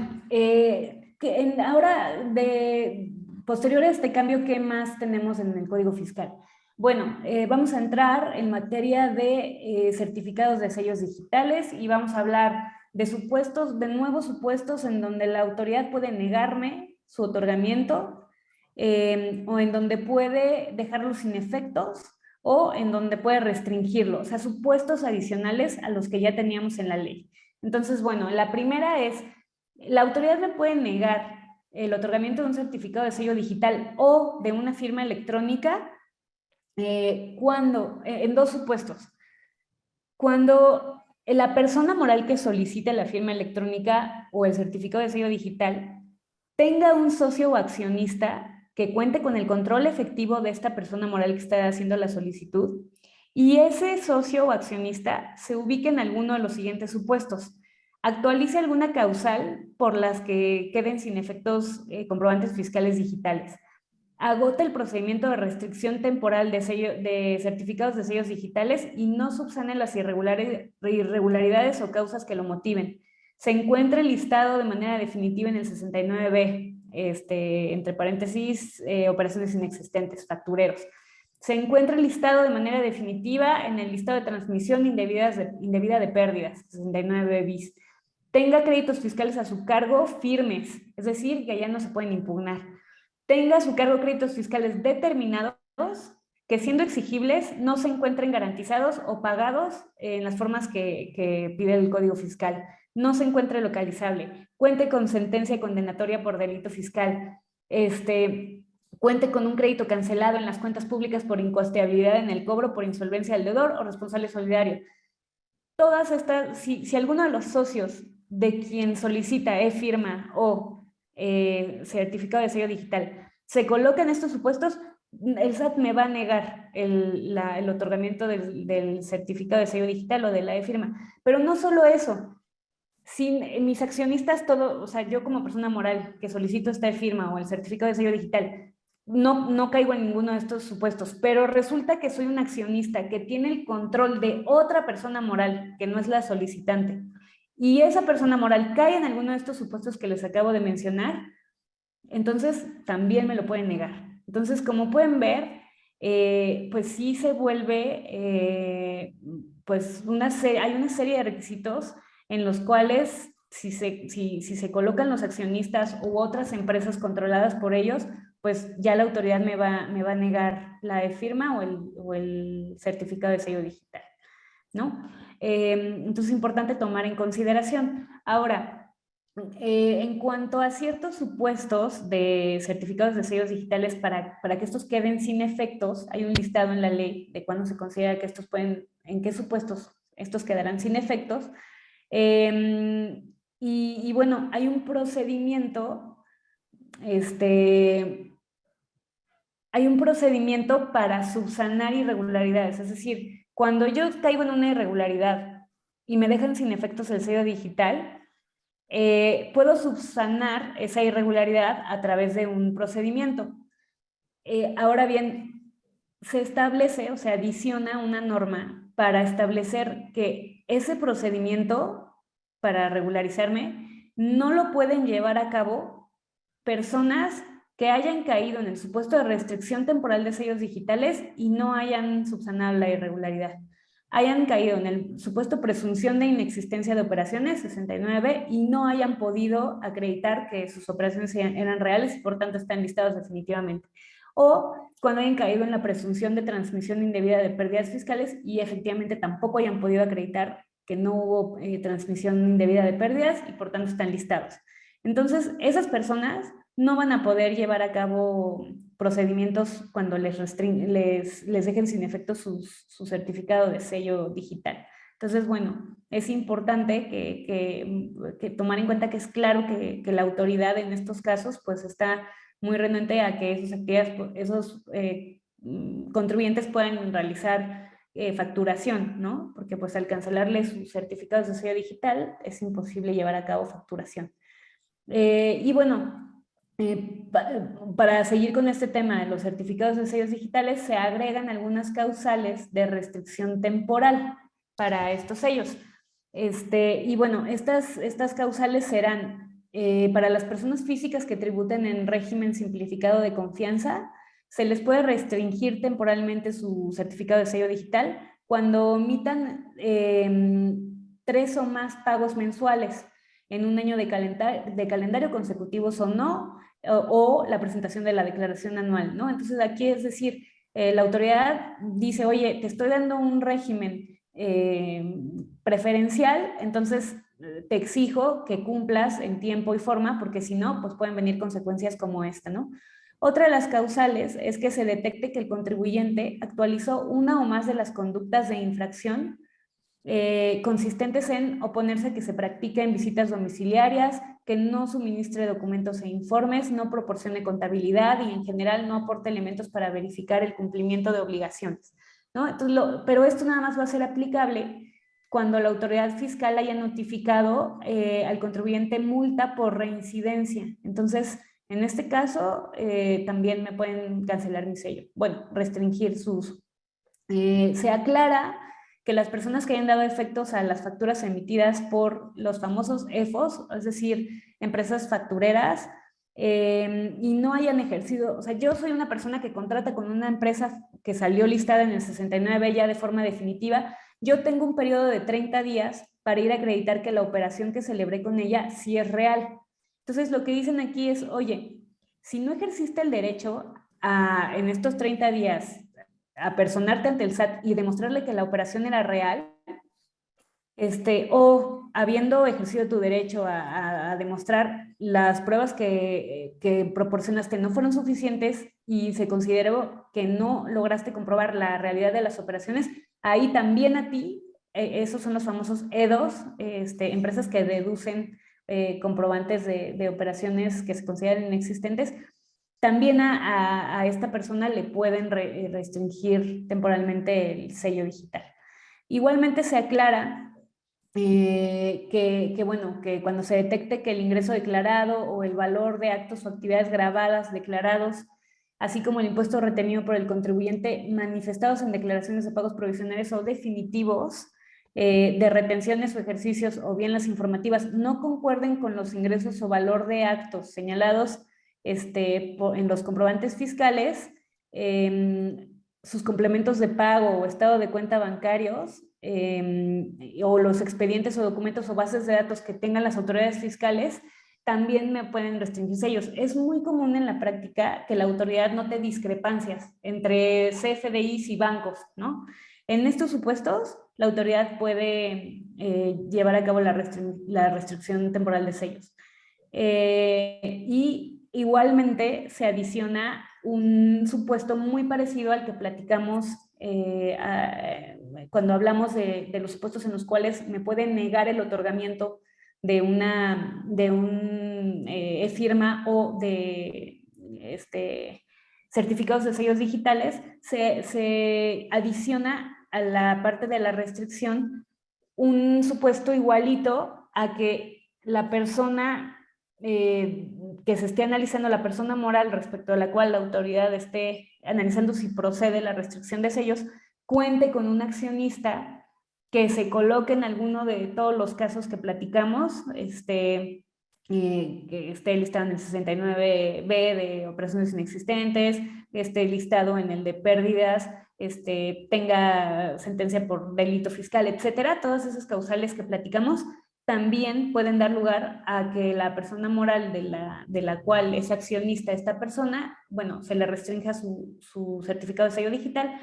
ahora, posterior a este cambio, ¿qué más tenemos en el Código Fiscal? Bueno, vamos a entrar en materia de certificados de sellos digitales y vamos a hablar de nuevos supuestos en donde la autoridad puede negarme su otorgamiento o en donde puede dejarlo sin efectos o en donde puede restringirlo, o sea, supuestos adicionales a los que ya teníamos en la ley. Entonces, bueno, la primera es, la autoridad me puede negar el otorgamiento de un certificado de sello digital o de una firma electrónica en dos supuestos. Cuando la persona moral que solicita la firma electrónica o el certificado de sello digital tenga un socio o accionista que cuente con el control efectivo de esta persona moral que está haciendo la solicitud y ese socio o accionista se ubique en alguno de los siguientes supuestos. Actualice alguna causal por las que queden sin efectos comprobantes fiscales digitales. Agota el procedimiento de restricción temporal de certificados de sellos digitales y no subsane las irregularidades o causas que lo motiven. Se encuentra listado de manera definitiva en el 69B, entre paréntesis, operaciones inexistentes, factureros. Se encuentra listado de manera definitiva en el listado de transmisión indebida de pérdidas, 69 bis. Tenga créditos fiscales a su cargo firmes, es decir, que ya no se pueden impugnar. Tenga a su cargo créditos fiscales determinados que, siendo exigibles, no se encuentren garantizados o pagados en las formas que pide el Código Fiscal. no se encuentre localizable, cuente con sentencia condenatoria por delito fiscal, cuente con un crédito cancelado en las cuentas públicas por incosteabilidad en el cobro, por insolvencia del deudor o responsable solidario. Todas estas, si alguno de los socios de quien solicita e-firma o certificado de sello digital se coloca en estos supuestos, el SAT me va a negar el otorgamiento del certificado de sello digital o de la e-firma. Pero no solo eso, sin mis accionistas, todo, o sea, yo como persona moral que solicito esta firma o el certificado de sello digital, no caigo en ninguno de estos supuestos, pero resulta que soy un accionista que tiene el control de otra persona moral, que no es la solicitante, y esa persona moral cae en alguno de estos supuestos que les acabo de mencionar, entonces también me lo pueden negar. Entonces, como pueden ver, pues sí se vuelve, pues hay una serie de requisitos en los cuales si se colocan los accionistas u otras empresas controladas por ellos, pues ya la autoridad me va a negar la e-firma o el certificado de sello digital, ¿no? Entonces es importante tomar en consideración. Ahora, en cuanto a ciertos supuestos de certificados de sellos digitales para que estos queden sin efectos, hay un listado en la ley de cuándo se considera que estos en qué supuestos estos quedarán sin efectos. Y bueno, hay un procedimiento, hay un procedimiento para subsanar irregularidades, es decir, cuando yo caigo en una irregularidad y me dejan sin efectos el sello digital, puedo subsanar esa irregularidad a través de un procedimiento. Ahora bien, se establece, o se adiciona una norma para establecer que ese procedimiento para regularizarme no lo pueden llevar a cabo personas que hayan caído en el supuesto de restricción temporal de sellos digitales y no hayan subsanado la irregularidad. Hayan caído en el supuesto presunción de inexistencia de operaciones, 69, y no hayan podido acreditar que sus operaciones eran reales y por tanto están listados definitivamente. O cuando hayan caído en la presunción de transmisión indebida de pérdidas fiscales y efectivamente tampoco hayan podido acreditar que no hubo transmisión indebida de pérdidas y por tanto están listados. Entonces, esas personas no van a poder llevar a cabo procedimientos cuando les dejen sin efecto su certificado de sello digital. Entonces, bueno, es importante que tomar en cuenta que es claro que la autoridad en estos casos pues está muy renuente a que esos contribuyentes puedan realizar facturación, ¿no? Porque pues al cancelarle sus certificados de sello digital es imposible llevar a cabo facturación. Y bueno, para seguir con este tema de los certificados de sellos digitales, se agregan algunas causales de restricción temporal para estos sellos. Y bueno, estas causales serán para las personas físicas que tributen en régimen simplificado de confianza, se les puede restringir temporalmente su certificado de sello digital cuando omitan 3 o más pagos mensuales en un año de calendario consecutivos o no, o la presentación de la declaración anual, ¿no? Entonces aquí es decir, la autoridad dice, oye, te estoy dando un régimen preferencial, entonces te exijo que cumplas en tiempo y forma, porque si no, pues pueden venir consecuencias como esta, ¿no? Otra de las causales es que se detecte que el contribuyente actualizó una o más de las conductas de infracción consistentes en oponerse a que se practiquen visitas domiciliarias, que no suministre documentos e informes, no proporcione contabilidad y en general no aporte elementos para verificar el cumplimiento de obligaciones, ¿no? Entonces, pero esto nada más va a ser aplicable cuando la autoridad fiscal haya notificado al contribuyente multa por reincidencia. Entonces, en este caso, también me pueden cancelar mi sello. Bueno, restringir su uso. Se aclara que las personas que hayan dado efectos a las facturas emitidas por los famosos EFOS, es decir, empresas factureras, y no hayan ejercido, o sea, yo soy una persona que contrata con una empresa que salió listada en el 69 ya de forma definitiva, yo tengo un periodo de 30 días para ir a acreditar que la operación que celebré con ella sí es real. Entonces, lo que dicen aquí es, oye, si no ejerciste el derecho en estos 30 días a personarte ante el SAT y demostrarle que la operación era real, O habiendo ejercido tu derecho a demostrar las pruebas que proporcionaste no fueron suficientes y se consideró que no lograste comprobar la realidad de las operaciones, ahí también a ti, esos son los famosos EDOs, empresas que deducen comprobantes de operaciones que se consideran inexistentes, también a esta persona le pueden restringir temporalmente el sello digital. Igualmente se aclara bueno, que cuando se detecte que el ingreso declarado o el valor de actos o actividades grabadas declarados, así como el impuesto retenido por el contribuyente manifestados en declaraciones de pagos provisionales o definitivos, de retenciones o ejercicios o bien las informativas, no concuerden con los ingresos o valor de actos señalados en los comprobantes fiscales, sus complementos de pago o estado de cuenta bancarios, o los expedientes o documentos o bases de datos que tengan las autoridades fiscales, también me pueden restringirse ellos. Es muy común en la práctica que la autoridad note discrepancias entre CFDIs y bancos, ¿no? En estos supuestos, la autoridad puede llevar a cabo la restricción temporal de sellos. Y igualmente se adiciona un supuesto muy parecido al que platicamos cuando hablamos de los supuestos en los cuales me pueden negar el otorgamiento de un firma o de certificados de sellos digitales, se adiciona a la parte de la restricción un supuesto igualito a que la persona que se esté analizando, la persona moral respecto a la cual la autoridad esté analizando si procede la restricción de sellos, cuente con un accionista que se coloque en alguno de todos los casos que platicamos, que esté listado en el 69B de operaciones inexistentes, esté listado en el de pérdidas, tenga sentencia por delito fiscal, etcétera. Todas esas causales que platicamos también pueden dar lugar a que la persona moral de la cual es accionista esta persona, bueno, se le restrinja su certificado de sello digital,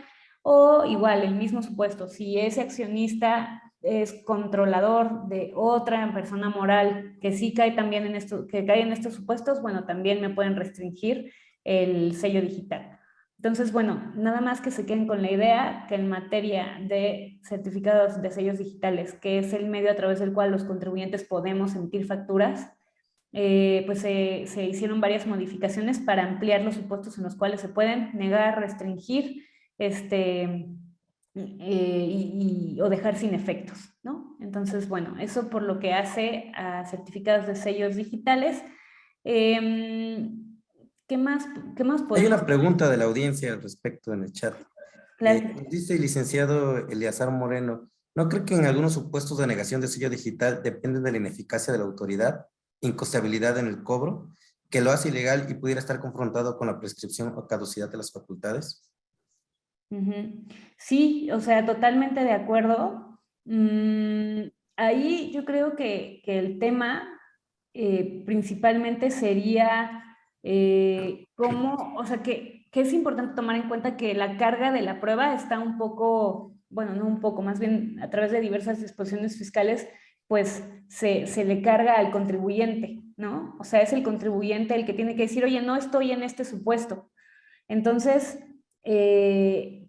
o igual, el mismo supuesto, si ese accionista es controlador de otra persona moral que sí cae también en esto, que cae en estos supuestos, bueno, también me pueden restringir el sello digital. Entonces, bueno, nada más que se queden con la idea que en materia de certificados de sellos digitales, que es el medio a través del cual los contribuyentes podemos emitir facturas, pues se hicieron varias modificaciones para ampliar los supuestos en los cuales se pueden negar, restringir, o dejar sin efectos, ¿no? Entonces, bueno, eso por lo que hace a certificados de sellos digitales. ¿Qué más podemos? Hay una pregunta de la audiencia al respecto en el chat. Claro. Dice el licenciado Eleazar Moreno, ¿no cree que en algunos supuestos de negación de sello digital dependen de la ineficacia de la autoridad, inconstabilidad en el cobro, que lo hace ilegal y pudiera estar confrontado con la prescripción o caducidad de las facultades? Sí, o sea, totalmente de acuerdo. Ahí yo creo que el tema principalmente sería cómo, o sea, que es importante tomar en cuenta que la carga de la prueba está un poco, bueno, no un poco, más bien a través de diversas disposiciones fiscales, pues se le carga al contribuyente, ¿no? O sea, es el contribuyente el que tiene que decir, oye, no estoy en este supuesto. Entonces,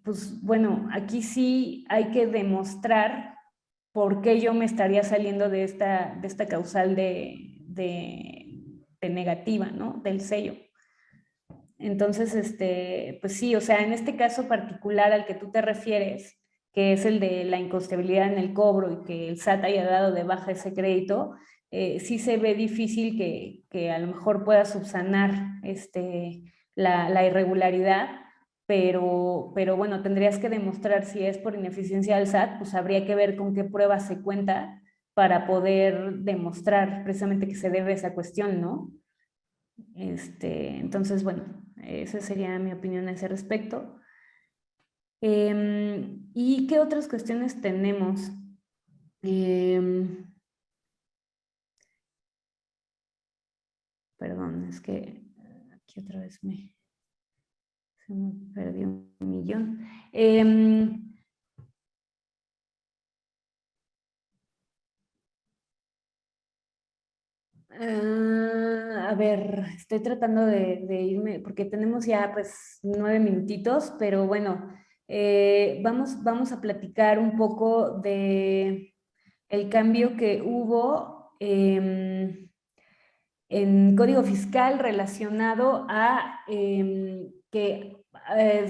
pues bueno, aquí sí hay que demostrar por qué yo me estaría saliendo de esta causal de negativa, ¿no? Del sello. Entonces, pues sí, o sea, en este caso particular al que tú te refieres, que es el de la inconstabilidad en el cobro y que el SAT haya dado de baja ese crédito, sí se ve difícil que a lo mejor pueda subsanar la irregularidad, pero bueno, tendrías que demostrar si es por ineficiencia del SAT, pues habría que ver con qué pruebas se cuenta para poder demostrar precisamente que se debe a esa cuestión, ¿no? Entonces, bueno, esa sería mi opinión a ese respecto. ¿Y qué otras cuestiones tenemos? Perdón, es que aquí otra vez se me perdió un millón. A ver, estoy tratando de irme, porque tenemos ya pues 9 minutitos, pero bueno, vamos a platicar un poco de el cambio que hubo en Código Fiscal relacionado a que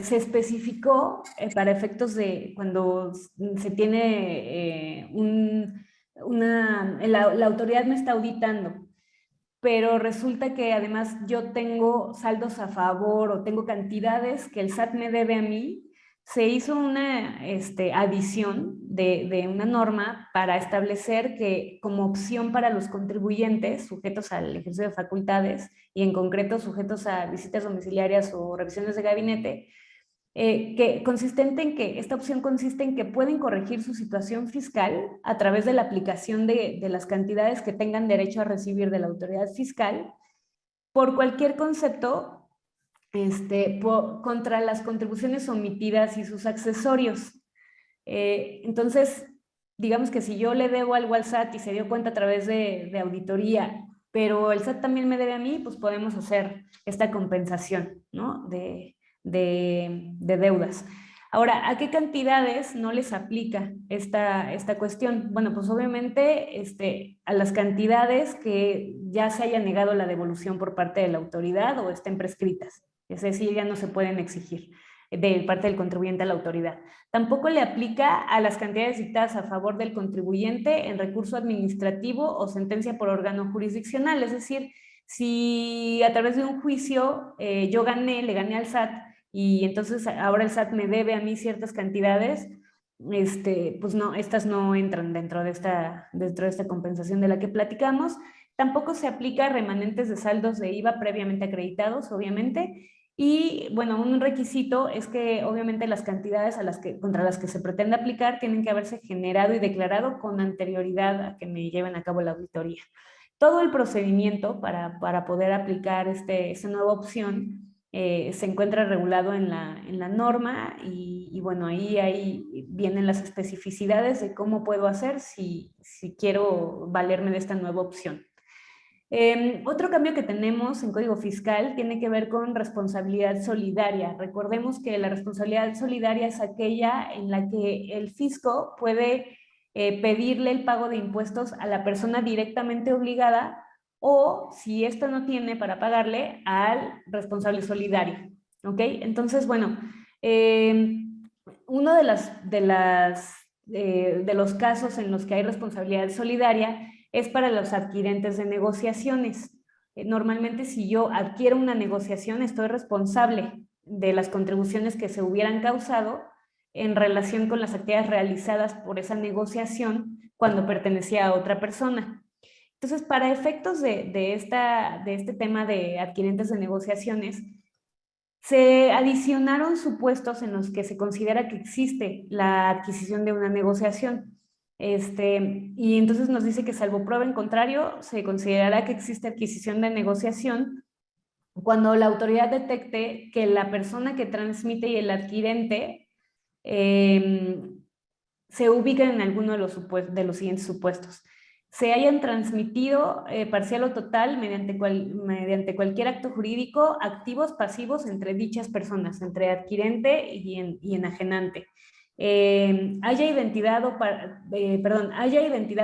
se especificó para efectos de cuando se tiene la autoridad me está auditando, pero resulta que además yo tengo saldos a favor o tengo cantidades que el SAT me debe a mí. Se hizo una adición de una norma para establecer que como opción para los contribuyentes sujetos al ejercicio de facultades y en concreto sujetos a visitas domiciliarias o revisiones de gabinete, que consistente en que esta opción consiste en que pueden corregir su situación fiscal a través de la aplicación de las cantidades que tengan derecho a recibir de la autoridad fiscal por cualquier concepto contra las contribuciones omitidas y sus accesorios. Entonces, digamos que si yo le debo algo al SAT y se dio cuenta a través de auditoría, pero el SAT también me debe a mí, pues podemos hacer esta compensación, ¿no? de deudas. Ahora, ¿a qué cantidades no les aplica esta cuestión? Bueno, pues obviamente a las cantidades que ya se haya negado la devolución por parte de la autoridad o estén prescritas. Es decir, ya no se pueden exigir de parte del contribuyente a la autoridad. Tampoco le aplica a las cantidades dictadas a favor del contribuyente en recurso administrativo o sentencia por órgano jurisdiccional. Es decir, si a través de un juicio yo le gané al SAT, y entonces ahora el SAT me debe a mí ciertas cantidades, pues no, estas no entran dentro de esta compensación de la que platicamos. Tampoco se aplica a remanentes de saldos de IVA previamente acreditados, obviamente. Y bueno, un requisito es que obviamente las cantidades contra las que se pretende aplicar tienen que haberse generado y declarado con anterioridad a que me lleven a cabo la auditoría. Todo el procedimiento para poder aplicar esta nueva opción se encuentra regulado en la norma y bueno, ahí vienen las especificidades de cómo puedo hacer si quiero valerme de esta nueva opción. Otro cambio que tenemos en Código Fiscal tiene que ver con responsabilidad solidaria. Recordemos que la responsabilidad solidaria es aquella en la que el fisco puede pedirle el pago de impuestos a la persona directamente obligada o, si ésta no tiene para pagarle, al responsable solidario. ¿Ok? Entonces, bueno, uno de los casos en los que hay responsabilidad solidaria es para los adquirentes de negociaciones. Normalmente, si yo adquiero una negociación, estoy responsable de las contribuciones que se hubieran causado en relación con las actividades realizadas por esa negociación cuando pertenecía a otra persona. Entonces, para efectos de este tema de adquirentes de negociaciones, se adicionaron supuestos en los que se considera que existe la adquisición de una negociación. Y entonces nos dice que salvo prueba en contrario, se considerará que existe adquisición de negociación cuando la autoridad detecte que la persona que transmite y el adquirente se ubican en alguno de los siguientes supuestos. Se hayan transmitido parcial o total mediante cualquier acto jurídico activos pasivos entre dichas personas, entre adquirente y enajenante. Haya identidad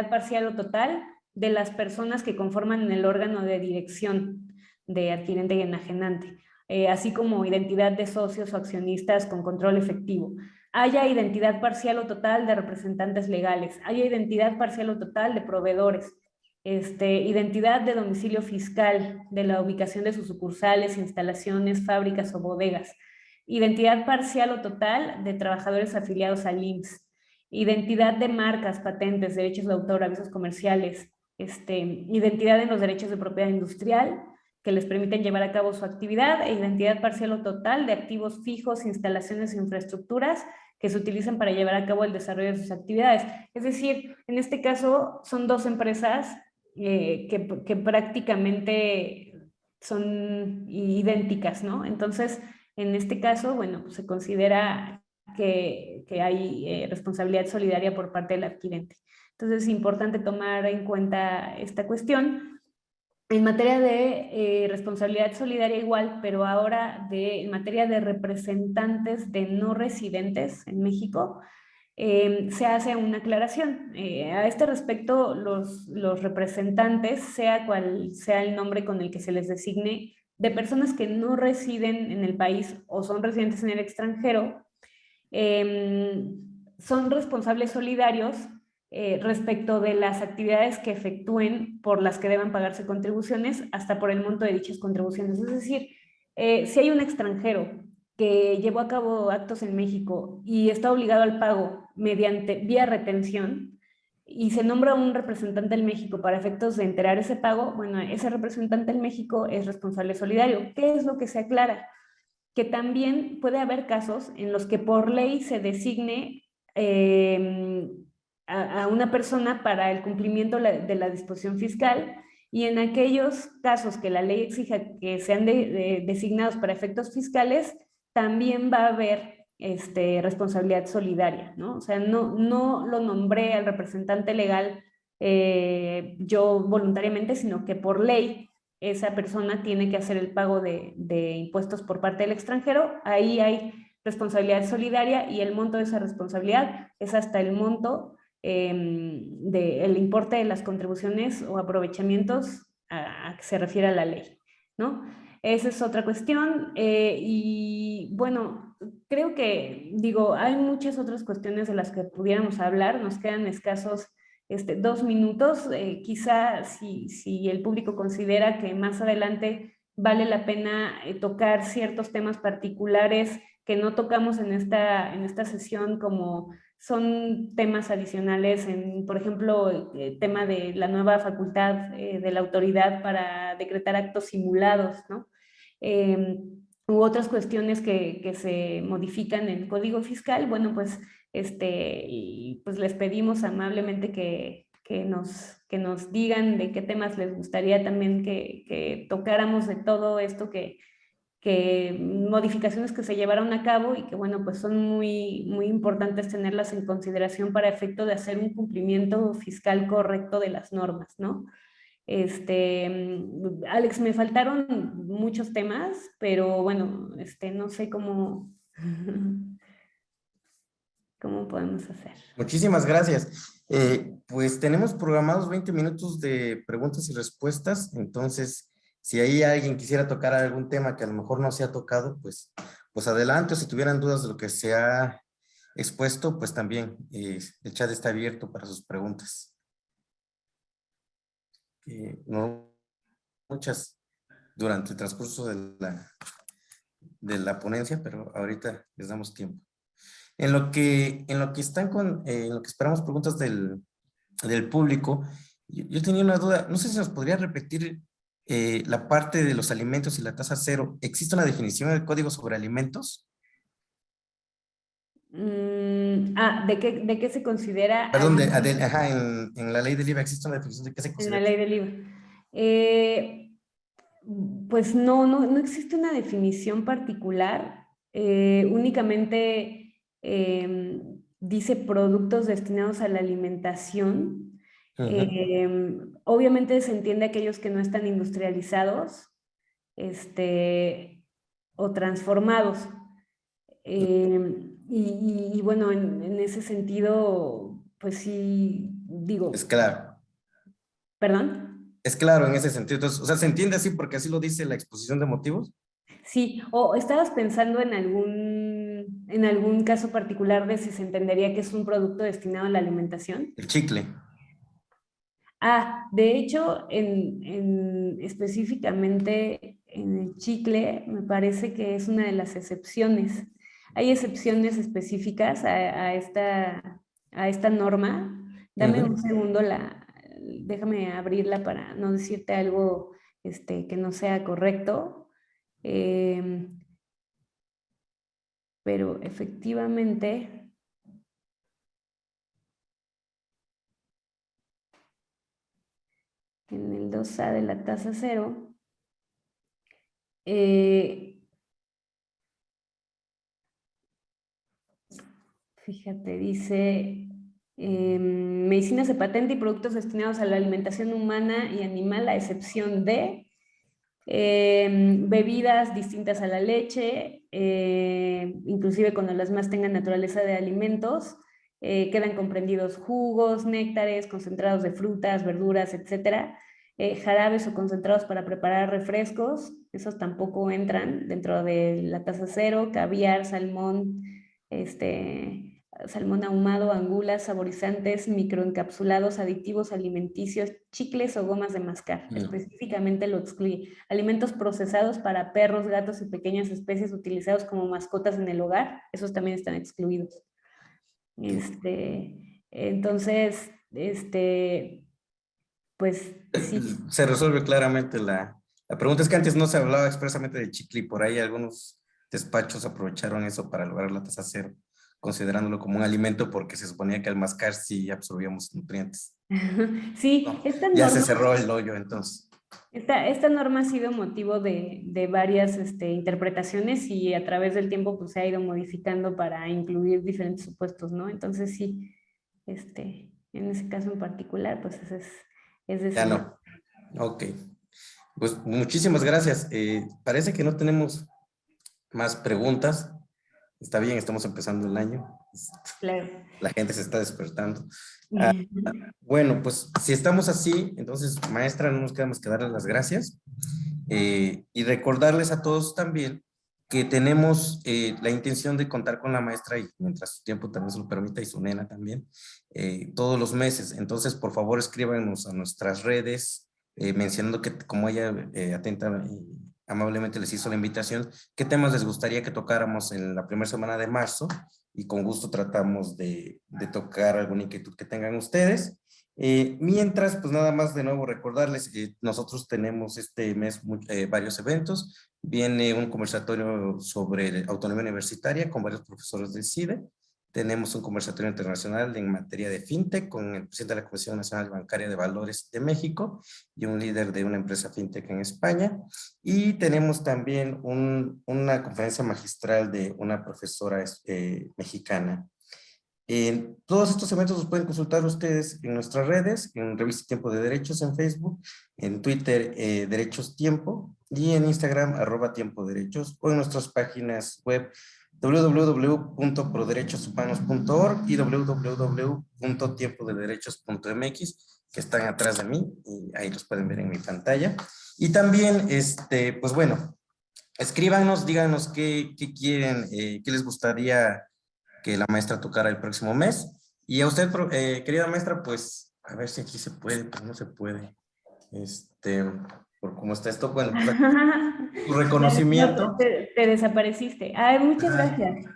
parcial o total de las personas que conforman el órgano de dirección de adquirente y enajenante, así como identidad de socios o accionistas con control efectivo. Haya identidad parcial o total de representantes legales, haya identidad parcial o total de proveedores, identidad de domicilio fiscal, de la ubicación de sus sucursales, instalaciones, fábricas o bodegas, identidad parcial o total de trabajadores afiliados al IMSS, identidad de marcas, patentes, derechos de autor, avisos comerciales, identidad en los derechos de propiedad industrial que les permiten llevar a cabo su actividad, e identidad parcial o total de activos fijos, instalaciones e infraestructuras que se utilizan para llevar a cabo el desarrollo de sus actividades. Es decir, en este caso son dos empresas que prácticamente son idénticas, ¿no? Entonces, en este caso, bueno, pues se considera que hay responsabilidad solidaria por parte del adquirente. Entonces, es importante tomar en cuenta esta cuestión. en materia de responsabilidad solidaria igual, pero ahora en materia de representantes de no residentes en México, se hace una aclaración. A este respecto, los representantes, sea cual sea el nombre con el que se les designe, de personas que no residen en el país o son residentes en el extranjero, son responsables solidarios respecto de las actividades que efectúen por las que deban pagarse contribuciones hasta por el monto de dichas contribuciones. Es decir, si hay un extranjero que llevó a cabo actos en México y está obligado al pago vía retención y se nombra un representante en México para efectos de enterar ese pago, bueno, ese representante en México es responsable solidario. ¿Qué es lo que se aclara? Que también puede haber casos en los que por ley se designe a una persona para el cumplimiento de la disposición fiscal, y en aquellos casos que la ley exija que sean designados para efectos fiscales, también va a haber responsabilidad solidaria, ¿no? O sea, no lo nombré al representante legal yo voluntariamente, sino que por ley esa persona tiene que hacer el pago de impuestos por parte del extranjero. Ahí hay responsabilidad solidaria y el monto de esa responsabilidad es hasta el monto del importe de las contribuciones o aprovechamientos a que se refiere a la ley, ¿no? Esa es otra cuestión. Y bueno, creo que, digo, hay muchas otras cuestiones de las que pudiéramos hablar. Nos quedan escasos 2 minutos. Quizá si el público considera que más adelante vale la pena tocar ciertos temas particulares que no tocamos en esta sesión, como son temas adicionales, por ejemplo, el tema de la nueva facultad de la autoridad para decretar actos simulados, ¿no? U otras cuestiones que se modifican en el Código Fiscal. Bueno, pues y pues les pedimos amablemente que nos digan de qué temas les gustaría también que tocáramos de todo esto, que modificaciones que se llevaron a cabo y que, bueno, pues son muy, muy importantes tenerlas en consideración para efecto de hacer un cumplimiento fiscal correcto de las normas, ¿no? Alex, me faltaron muchos temas, pero bueno, no sé cómo, cómo podemos hacer. Muchísimas gracias. Pues tenemos programados 20 minutos de preguntas y respuestas, entonces si ahí alguien quisiera tocar algún tema que a lo mejor no se ha tocado, pues adelante, o si tuvieran dudas de lo que se ha expuesto, pues también el chat está abierto para sus preguntas. No muchas durante el transcurso de la ponencia, pero ahorita les damos tiempo. En lo que están en lo que esperamos preguntas del público, yo tenía una duda, no sé si nos podría repetir la parte de los alimentos y la tasa cero. ¿Existe una definición en el Código sobre alimentos? ¿De qué se considera Perdón, alimento ajá, en la ley del IVA existe una definición de qué se en la considera. ley del IVA? Pues no existe una definición particular. Únicamente dice productos destinados a la alimentación. Ujú. Obviamente se entiende aquellos que no están industrializados o transformados. Y bueno, en ese sentido, pues sí, Es digo, claro. perdón. Es claro en ese sentido. Entonces, o sea, se entiende así porque así lo dice la exposición de motivos. Sí, o estabas pensando en algún caso particular de si se entendería que es un producto destinado a la alimentación. El chicle. De hecho, específicamente en el chicle, me parece que es una de las excepciones. Hay excepciones específicas a esta norma. Dame un Ujú. segundo, déjame abrirla para no decirte algo que no sea correcto. Pero efectivamente, en el 2A de la tasa cero, fíjate, dice medicinas de patente y productos destinados a la alimentación humana y animal, a excepción de bebidas distintas a la leche, inclusive cuando las más tengan naturaleza de alimentos, quedan comprendidos jugos, néctares, concentrados de frutas, verduras, etcétera. Jarabes o concentrados para preparar refrescos, esos tampoco entran dentro de la tasa cero, caviar, salmón, salmón ahumado, angulas, saborizantes, microencapsulados, aditivos alimenticios, chicles o gomas de mascar. Específicamente lo excluye. Alimentos procesados para perros, gatos y pequeñas especies utilizados como mascotas en el hogar, esos también están excluidos. Entonces, pues sí. Se resuelve claramente la pregunta. Es que antes no se hablaba expresamente de chicle y por ahí algunos despachos aprovecharon eso para lograr la tasa cero, considerándolo como un alimento porque se suponía que al mascar sí absorbíamos nutrientes. Sí, No, esta ya norma, se cerró el hoyo entonces. esta norma ha sido motivo de varias interpretaciones y a través del tiempo pues, se ha ido modificando para incluir diferentes supuestos, ¿no? Entonces sí, en ese caso en particular, pues es de Ya no. Ok. Pues muchísimas gracias. Parece que no tenemos más preguntas. Está bien, estamos empezando el año. Claro. La gente se está despertando. Bueno, pues si estamos así, entonces, maestra, no nos queda más que darles las gracias y recordarles a todos también que tenemos la intención de contar con la maestra y mientras su tiempo también se lo permita y su nena también, todos los meses. Entonces, por favor, escríbanos a nuestras redes mencionando que como ella atenta amablemente les hizo la invitación, qué temas les gustaría que tocáramos en la primera semana de marzo y con gusto tratamos de tocar alguna inquietud que tengan ustedes. Mientras, pues nada más de nuevo recordarles que nosotros tenemos este mes varios eventos. Viene un conversatorio sobre autonomía universitaria con varios profesores del CIDE. Tenemos un conversatorio internacional en materia de fintech con el presidente de la Comisión Nacional Bancaria de Valores de México y un líder de una empresa fintech en España. Y tenemos también una conferencia magistral de una profesora mexicana. Todos estos eventos los pueden consultar ustedes en nuestras redes, en Revista Tiempo de Derechos en Facebook, en Twitter Derechos Tiempo y en Instagram @tiempoderechos o en nuestras páginas web www.proderechoshumanos.org y www.tiempodederechos.mx que están atrás de mí y ahí los pueden ver en mi pantalla. Y también, pues bueno, escríbanos, díganos qué quieren, qué les gustaría que la maestra tocara el próximo mes. Y a usted, querida maestra, pues a ver si aquí se puede, pero no se puede. Por cómo está esto, bueno, pues, su reconocimiento. Te desapareciste. Ay, muchas gracias.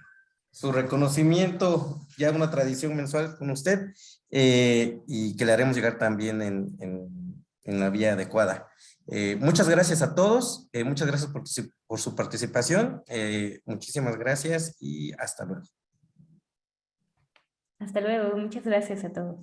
Su reconocimiento, ya una tradición mensual con usted, y que le haremos llegar también en la vía adecuada. Muchas gracias a todos, muchas gracias por su participación, muchísimas gracias y hasta luego. Hasta luego, muchas gracias a todos.